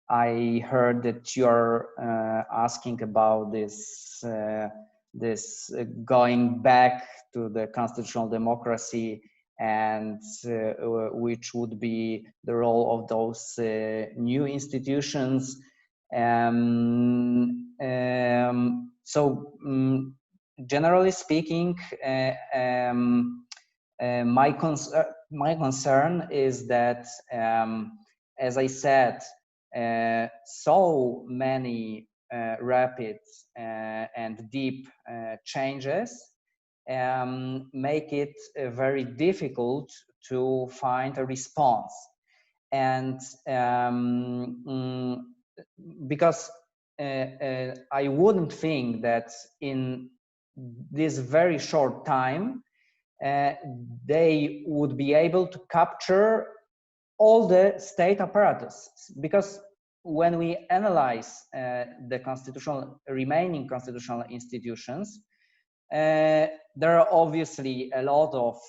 I heard that you're asking about this this going back to the constitutional democracy, and which would be the role of those new institutions. Generally speaking, my concern is that, as I said, so many rapid and deep changes make it very difficult to find a response. And because I wouldn't think that in this very short time they would be able to capture all the state apparatus, because when we analyze the remaining constitutional institutions, there are obviously a lot of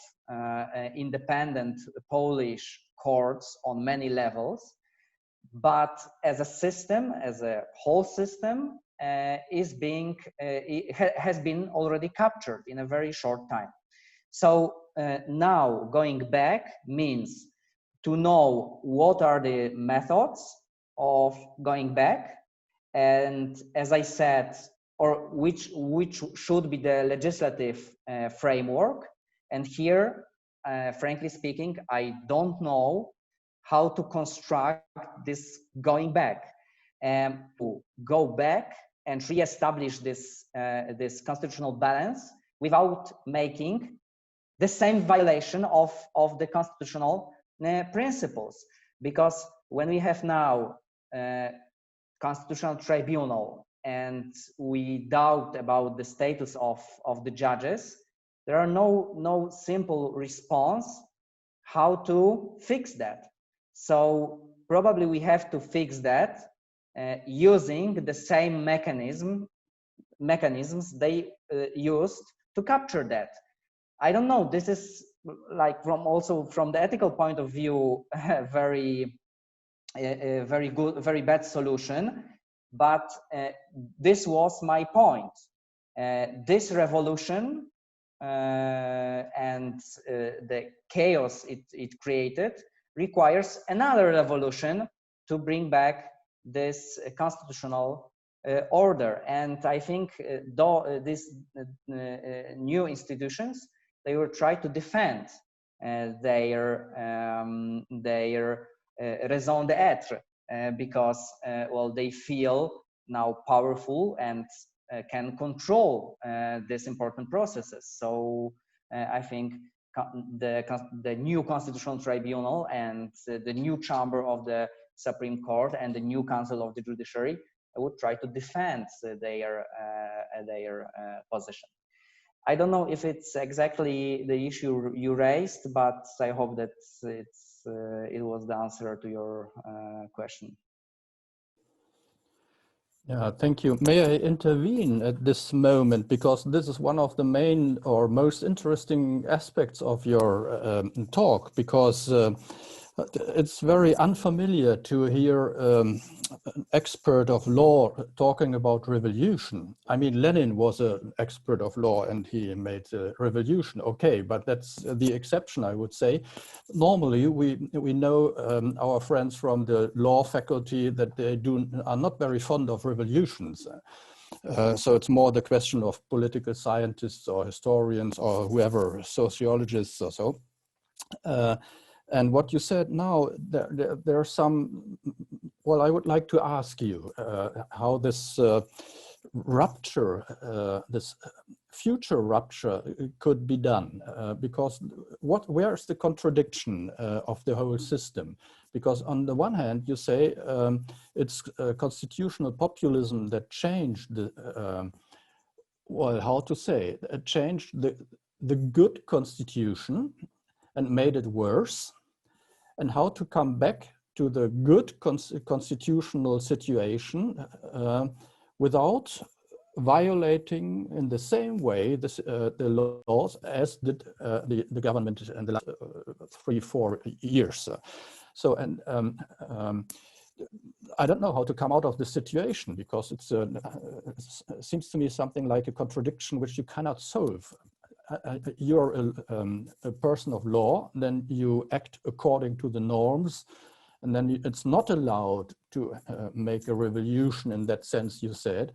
independent Polish courts on many levels, but as a system, as a whole system, has been already captured in a very short time. So now going back means to know what are the methods of going back, and as I said, or which should be the legislative framework. And here, frankly speaking, I don't know how to construct this going back, to go back and re-establish this this constitutional balance without making the same violation of the constitutional principles. Because when we have now constitutional tribunal and we doubt about the status of the judges, there are no simple response how to fix that. So probably we have to fix that using the same mechanisms they used to capture that. I don't know, this is like also from the ethical point of view, very good, very bad solution. But this was my point. This revolution and the chaos it created requires another revolution to bring back this constitutional order. And I think these new institutions, they will try to defend their raison d'être, because well, they feel now powerful and can control these important processes. So I think the new constitutional tribunal and the new chamber of the Supreme Court and the new council of the judiciary would try to defend their position. I don't know if it's exactly the issue you raised, but I hope that it was the answer to your question. Yeah, thank you. May I intervene at this moment, because this is one of the main or most interesting aspects of your talk, because it's very unfamiliar to hear an expert of law talking about revolution. I mean, Lenin was an expert of law and he made a revolution, okay, but that's the exception, I would say. Normally, we know our friends from the law faculty that they are not very fond of revolutions. So it's more the question of political scientists or historians or whoever, sociologists or so. And what you said now, there are some, well, I would like to ask you how this rupture, this future rupture could be done, because where's the contradiction of the whole system? Because on the one hand, you say it's constitutional populism that changed the, well, how to say, it changed the good constitution and made it worse, and how to come back to the good constitutional situation without violating in the same way the laws as did the government in the last 3-4 years. So, and I don't know how to come out of this situation, because it seems to me something like a contradiction which you cannot solve. You're a person of law, then you act according to the norms, and then it's not allowed to make a revolution in that sense you said,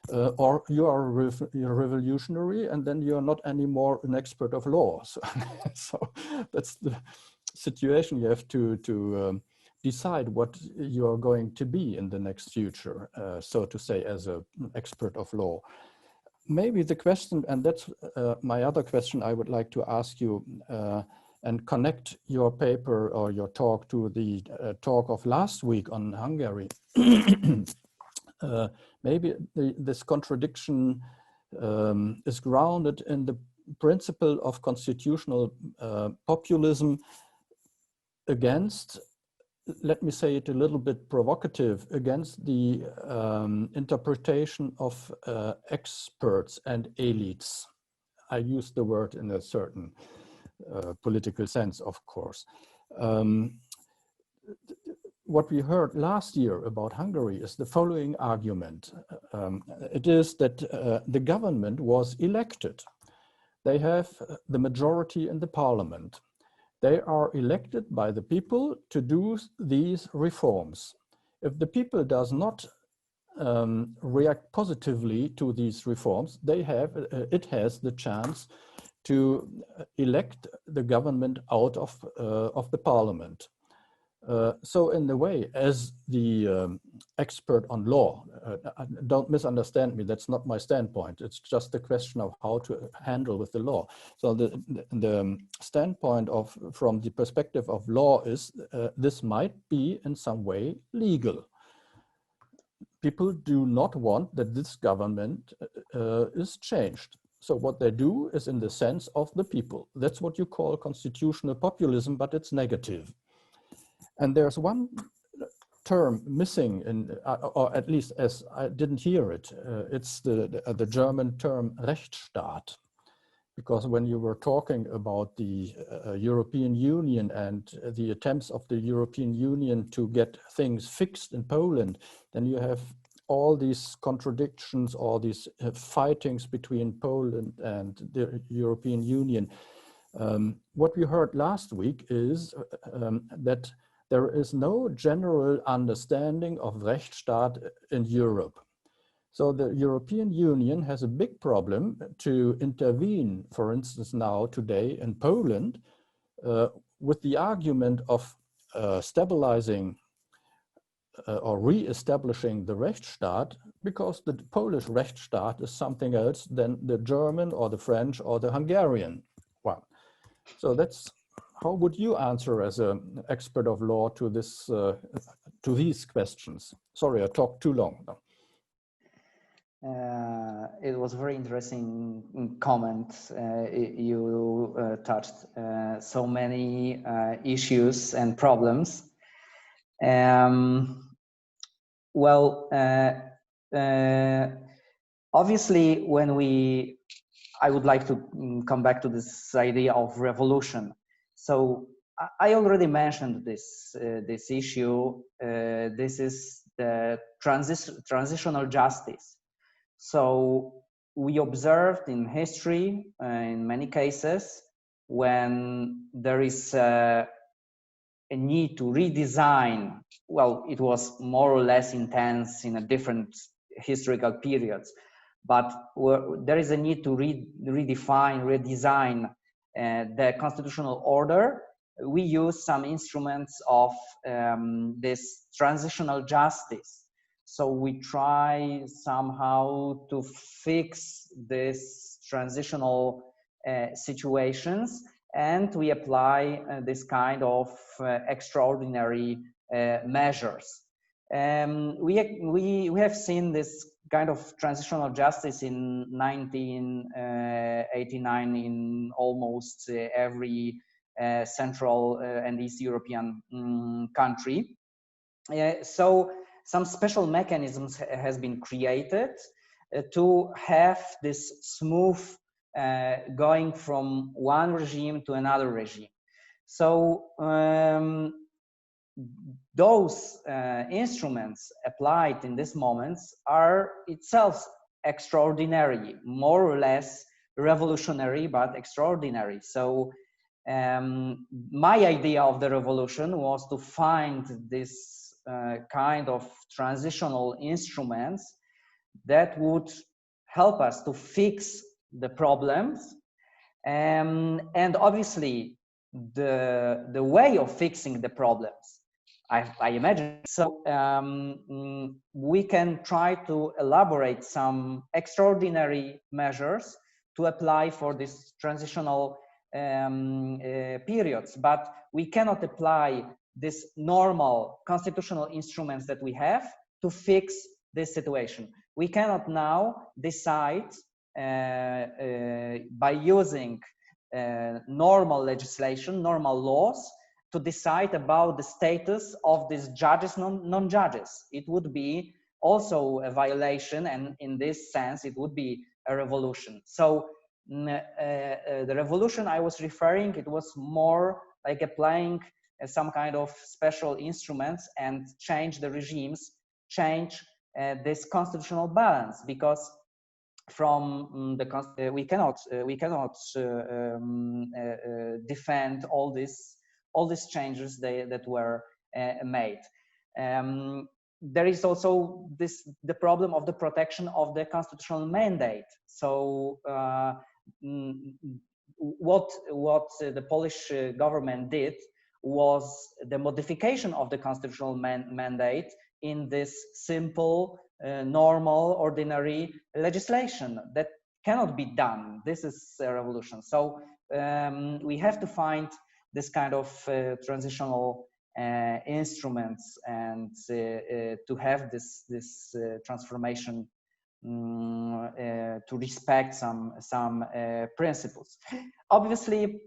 or you're a revolutionary, and then you're not anymore an expert of law. So that's the situation. You have to decide what you're going to be in the next future, so to say, as an expert of law. Maybe the question, and that's my other question I would like to ask you, and connect your paper or your talk to the talk of last week on Hungary. Maybe this contradiction is grounded in the principle of constitutional populism against, let me say it a little bit provocative, against the interpretation of experts and elites. I use the word in a certain political sense, of course. What we heard last year about Hungary is the following argument. It is that the government was elected. They have the majority in the parliament. They are elected by the people to do these reforms. If the people does not react positively to these reforms, it has the chance to elect the government out of the parliament. So in a way, as the expert on law, don't misunderstand me, that's not my standpoint. It's just a question of how to handle with the law. So the standpoint from the perspective of law is this might be in some way legal. People do not want that this government is changed. So what they do is in the sense of the people. That's what you call constitutional populism, but it's negative. And there's one term missing, or at least as I didn't hear it, it's the German term Rechtsstaat. Because when you were talking about the European Union and the attempts of the European Union to get things fixed in Poland, then you have all these contradictions, all these fightings between Poland and the European Union. What we heard last week is that there is no general understanding of Rechtsstaat in Europe. So the European Union has a big problem to intervene, for instance, now today in Poland, with the argument of stabilizing or re-establishing the Rechtsstaat, because the Polish Rechtsstaat is something else than the German or the French or the Hungarian one. So that's, how would you answer as an expert of law to this, to these questions? Sorry, I talked too long. It was a very interesting comment. You touched so many issues and problems. Well, obviously, I would like to come back to this idea of revolution. So I already mentioned this issue. This is the transitional justice. So we observed in history, in many cases, when there is a need to redesign, well, it was more or less intense in a different historical periods, but there is a need to redesign the constitutional order. We use some instruments of this transitional justice. So we try somehow to fix this transitional situations, and we apply this kind of extraordinary measures. We have seen this kind of transitional justice in 1989 in almost every Central and East European country. So some special mechanisms has been created to have this smooth going from one regime to another regime. So those instruments applied in these moments are itself extraordinary, more or less revolutionary, but extraordinary. So my idea of the revolution was to find this kind of transitional instruments that would help us to fix the problems, and obviously the way of fixing the problems, I imagine. So we can try to elaborate some extraordinary measures to apply for this transitional periods, but we cannot apply this normal constitutional instruments that we have to fix this situation. We cannot now decide by using normal legislation, normal laws, to decide about the status of these judges, non-judges. It would be also a violation, and in this sense, it would be a revolution. So the revolution I was referring, it was more like applying some kind of special instruments and change the regimes, change this constitutional balance, because from the we cannot defend all these changes that were made. There is also the problem of the protection of the constitutional mandate. So what the Polish government did was the modification of the constitutional mandate in this simple, normal, ordinary legislation that cannot be done. This is a revolution. So we have to find this kind of transitional instruments and to have this transformation to respect some principles. Obviously,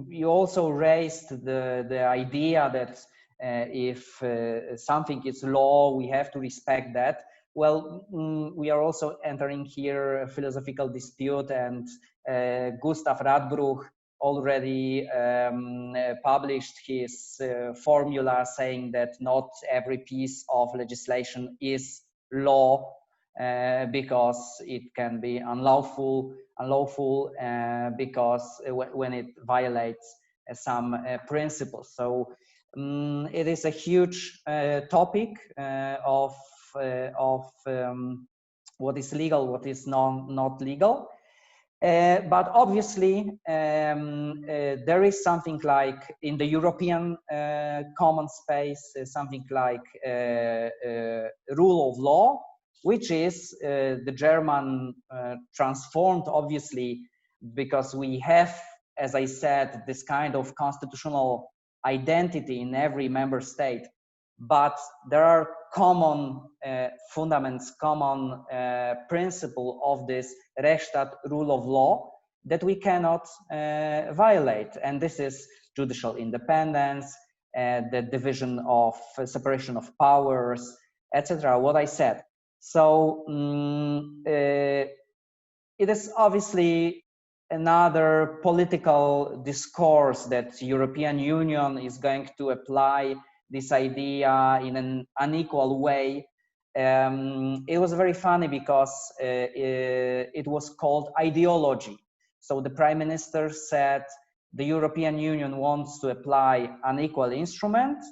you also raised the idea that if something is law, we have to respect that. Well, we are also entering here a philosophical dispute, and Gustav Radbruch already published his formula saying that not every piece of legislation is law, because it can be unlawful because when it violates some principles. So it is a huge topic of what is legal, what is not legal. But obviously, there is something like in the European common space, something like rule of law, which is the German transformed, obviously, because we have, as I said, this kind of constitutional identity in every member state. But there are common fundaments, common principle of this Rechtsstaat, rule of law, that we cannot violate. And this is judicial independence, the division of separation of powers, etc. What I said. So it is obviously another political discourse that European Union is going to apply this idea in an unequal way. It was very funny because it was called ideology. So the Prime Minister said the European Union wants to apply unequal instrument,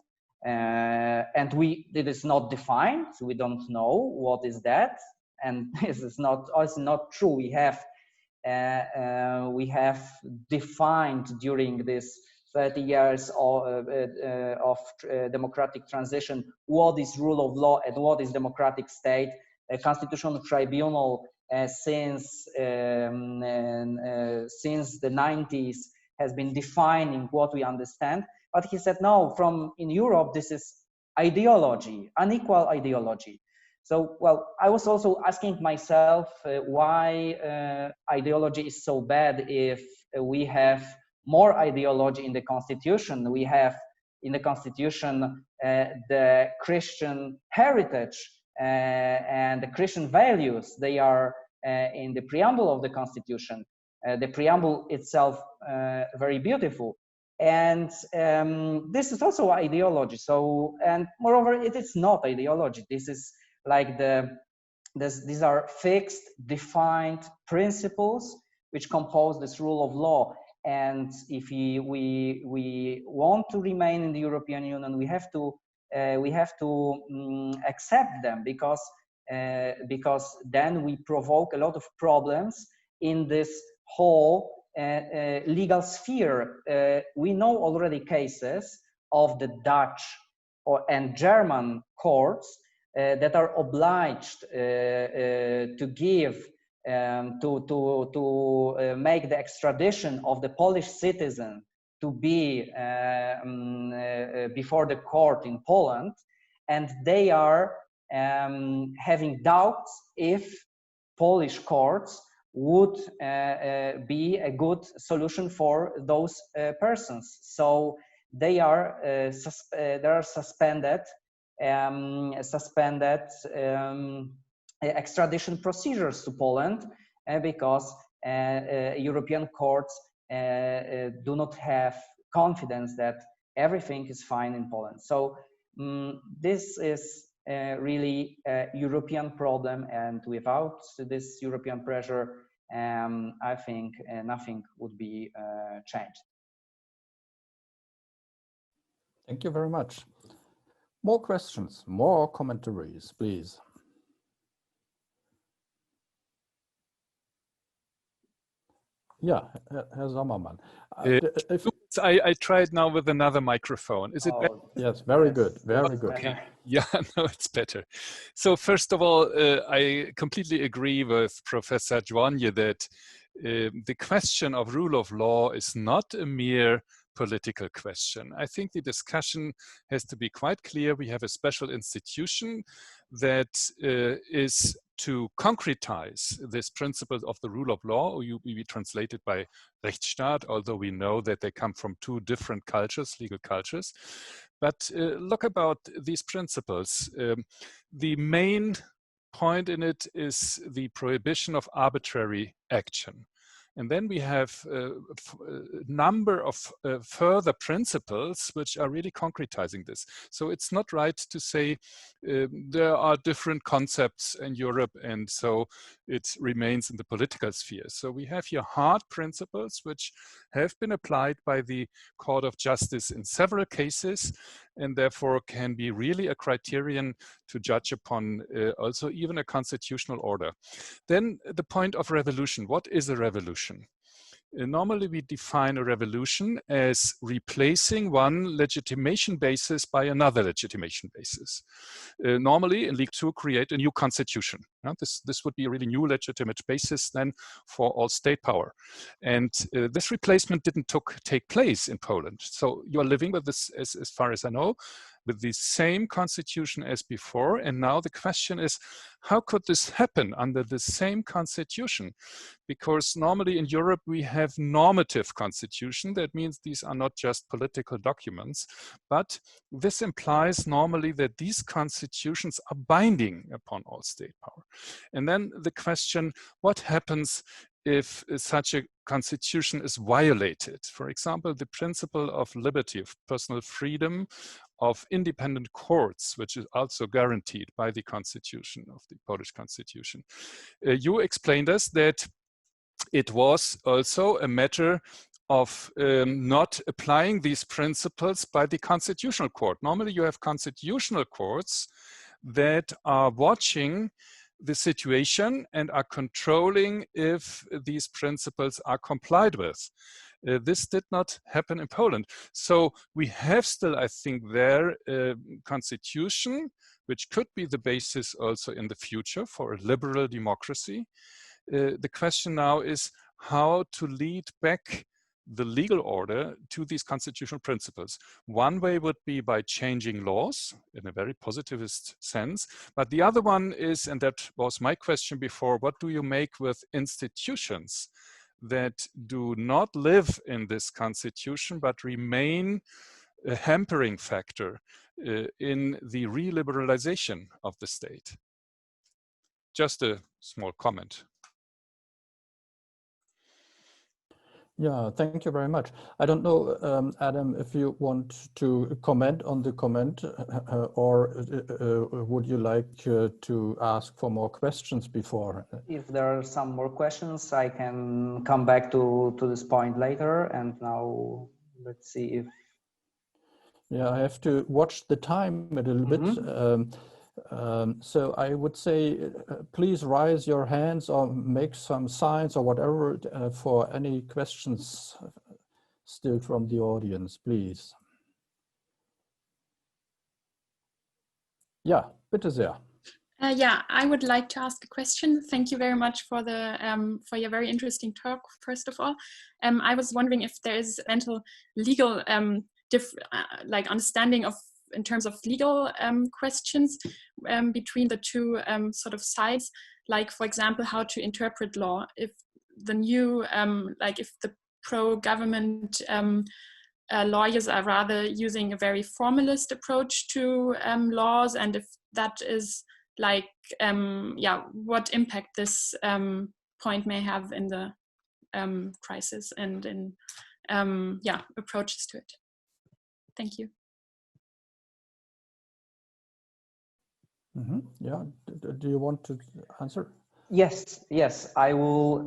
and it is not defined. So we don't know what is that, and this is not true. We have defined during this 30 years of democratic transition what is rule of law and what is democratic state. A constitutional tribunal since the 90s has been defining what we understand. But he said, no, in Europe, this is ideology, unequal ideology. So, well, I was also asking myself why ideology is so bad if we have more ideology in the Constitution. We have in the Constitution the Christian heritage and the Christian values. They are in the preamble of the Constitution. The preamble itself very beautiful. And this is also ideology. So, and moreover, it is not ideology. This is like these are fixed, defined principles which compose this rule of law. And if we want to remain in the European Union, we have to accept them, because then we provoke a lot of problems in this whole legal sphere. We know already cases of the Dutch and German courts that are obliged to give to make the extradition of the Polish citizen to be before the court in Poland, and they are having doubts if Polish courts would be a good solution for those persons. So they are suspended extradition procedures to Poland because European courts do not have confidence that everything is fine in Poland. So this is really a European problem, and without this European pressure, I think nothing would be changed. Thank you very much. More questions, more commentaries, please. Yeah, Herr Sommermann. I tried now with another microphone. Is it better? Yes, very good, very good. Okay. Yeah, no, it's better. So first of all, I completely agree with Professor Dwonje that the question of rule of law is not a mere political question. I think the discussion has to be quite clear. We have a special institution that is to concretize this principle of the rule of law, or we translate it by Rechtsstaat, although we know that they come from two different cultures, legal cultures. But look about these principles. The main point in it is the prohibition of arbitrary action. And then we have a number of further principles which are really concretizing this. So it's not right to say there are different concepts in Europe, and so it remains in the political sphere. So we have here hard principles which have been applied by the Court of Justice in several cases, and therefore can be really a criterion to judge upon also even a constitutional order. Then the point of revolution. What is a revolution? Normally we define a revolution as replacing one legitimation basis by another legitimation basis. Normally in League 2 create a new constitution. This would be a really new legitimate basis then for all state power. And this replacement didn't take place in Poland. So you are living with this, as far as I know, with the same constitution as before. And now the question is, how could this happen under the same constitution? Because normally in Europe, we have normative constitution. That means these are not just political documents, but this implies normally that these constitutions are binding upon all state power. And then the question, what happens if such a constitution is violated? For example, the principle of liberty, of personal freedom, of independent courts, which is also guaranteed by the constitution of the Polish constitution. You explained us that it was also a matter of not applying these principles by the constitutional court. Normally you have constitutional courts that are watching the situation and are controlling if these principles are complied with. This did not happen in Poland. So we have still, I think, there a constitution, which could be the basis also in the future for a liberal democracy. The question now is how to lead back the legal order to these constitutional principles. One way would be by changing laws in a very positivist sense, but the other one is, and that was my question before, what do you make with institutions that do not live in this constitution but remain a hampering factor in the re-liberalization of the state? Just a small comment. Yeah, thank you very much. I don't know, Adam, if you want to comment on the comment or would you like to ask for more questions before? If there are some more questions, I can come back to this point later. And now let's see if... Yeah, I have to watch the time a little bit. So I would say, please raise your hands or make some signs or whatever for any questions still from the audience, please. Yeah, bitte sehr. Yeah, I would like to ask a question. Thank you very much for the for your very interesting talk. First of all, I was wondering if there is mental legal like understanding of in terms of legal questions between the two sort of sides. Like, for example, how to interpret law. If the new like if the pro-government lawyers are rather using a very formalist approach to laws, and if that is like, yeah, what impact this point may have in the crisis and in, yeah, approaches to it. Thank you. Yeah, do you want to answer? Yes, yes, I will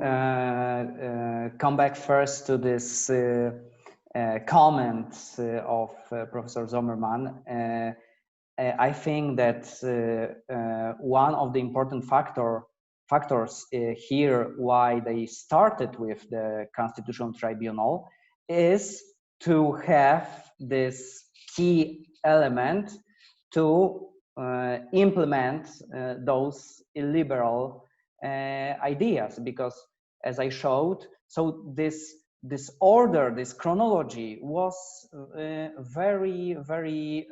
come back first to this comment of Professor Sommermann. I think that one of the important factors here why they started with the Constitutional Tribunal is to have this key element to implement those illiberal ideas, because as I showed, so this order, this chronology was very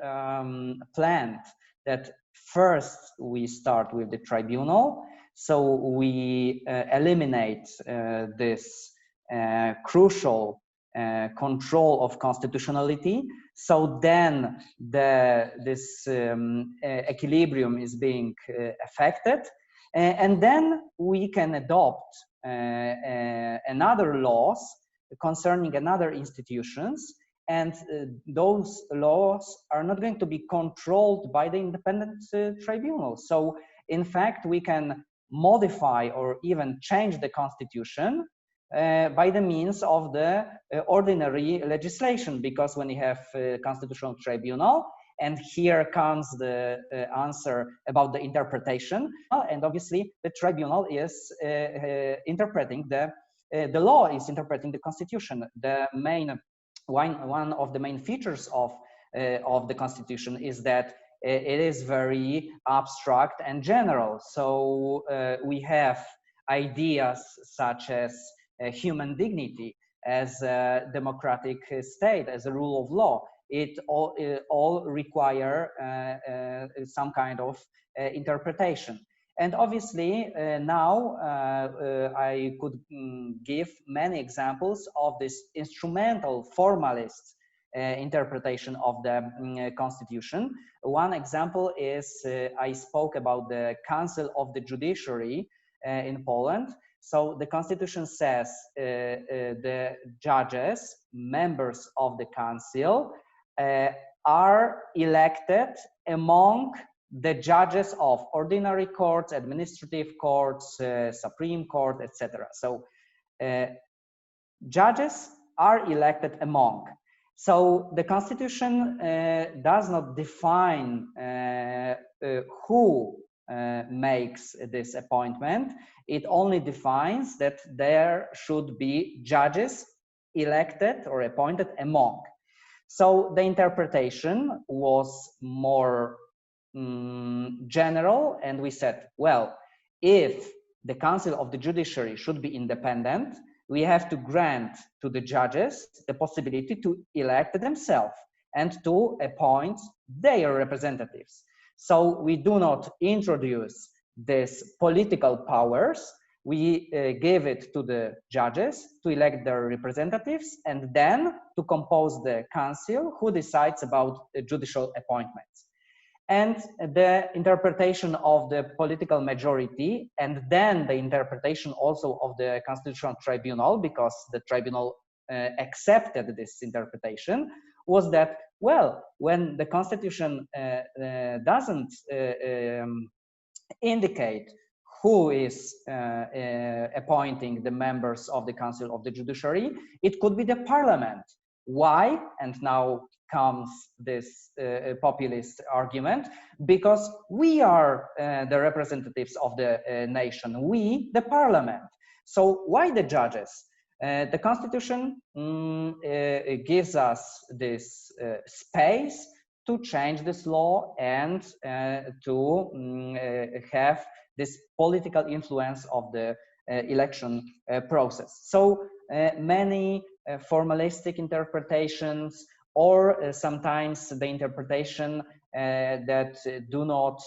planned, that first we start with the tribunal, so we eliminate this crucial control of constitutionality, so then this equilibrium is being affected, and then we can adopt another laws concerning another institutions, and those laws are not going to be controlled by the independent tribunal. So in fact, we can modify or even change the constitution by the means of the ordinary legislation, because when you have a constitutional tribunal, and here comes the answer about the interpretation, and obviously the tribunal is interpreting the law, is interpreting the constitution. The main one of the main features of the constitution is that it is very abstract and general. So we have ideas such as human dignity, as a democratic state, as a rule of law. It all require some kind of interpretation. And obviously now I could give many examples of this instrumental formalist interpretation of the Constitution. One example is I spoke about the Council of the Judiciary in Poland. So the Constitution says the judges, members of the Council, are elected among the judges of ordinary courts, administrative courts, Supreme Court, etc. So judges are elected among. So the Constitution does not define who makes this appointment. It only defines that there should be judges elected or appointed among. So the interpretation was more general, and we said, well, if the Council of the Judiciary should be independent, we have to grant to the judges the possibility to elect themselves and to appoint their representatives. So we do not introduce these political powers. We give it to the judges to elect their representatives and then to compose the council who decides about judicial appointments. And the interpretation of the political majority, and then the interpretation also of the Constitutional Tribunal, because the tribunal accepted this interpretation was that, well, when the Constitution doesn't indicate who is appointing the members of the Council of the Judiciary, it could be the Parliament. Why? And now comes this populist argument, because we are the representatives of the nation, we, the Parliament. So why the judges? The Constitution gives us this space to change this law and to have this political influence of the election process. So many formalistic interpretations, or sometimes the interpretation that do not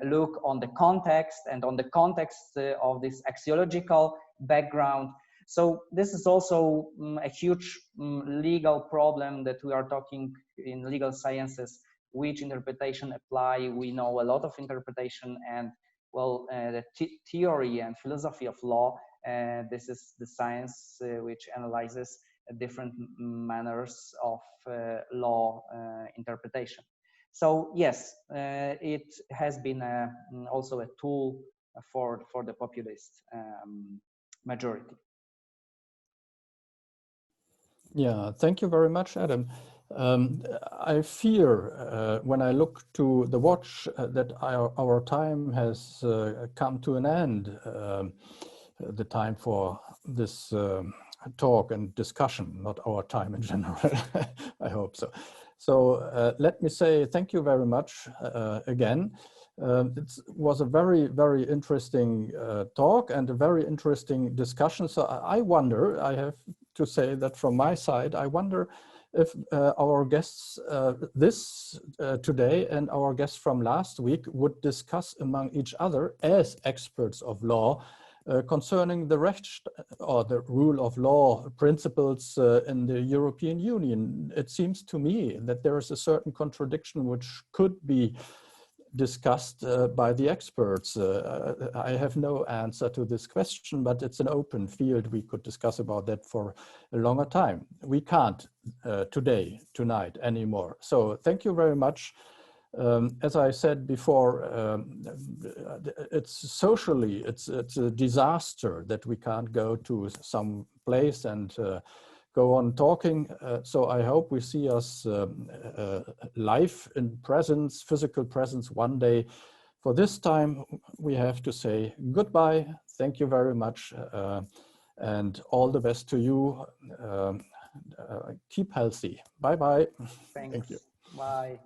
look on the context and on the context of this axiological background. So this is also a huge legal problem that we are talking in legal sciences. Which interpretation apply? We know a lot of interpretation, and well, the theory and philosophy of law, this is the science which analyzes different manners of law interpretation. So yes, it has been also a tool for the populist majority. Yeah, thank you very much, Adam. I fear when I look to the watch that our time has come to an end, the time for this talk and discussion, not our time in general. I hope so. So let me say thank you very much again. It was a very, very interesting talk and a very interesting discussion. So I wonder, I have to say that from my side, I wonder if our guests today and our guests from last week would discuss among each other as experts of law concerning the the rule of law principles in the European Union. It seems to me that there is a certain contradiction which could be discussed by the experts. I have no answer to this question, but it's an open field. We could discuss about that for a longer time. We can't tonight anymore. So thank you very much. As I said before, it's socially, it's a disaster that we can't go to some place and go on talking. So I hope we see us live in presence, physical presence one day. For this time, we have to say goodbye. Thank you very much. And all the best to you. Keep healthy. Bye-bye. Thanks. Thank you. Bye.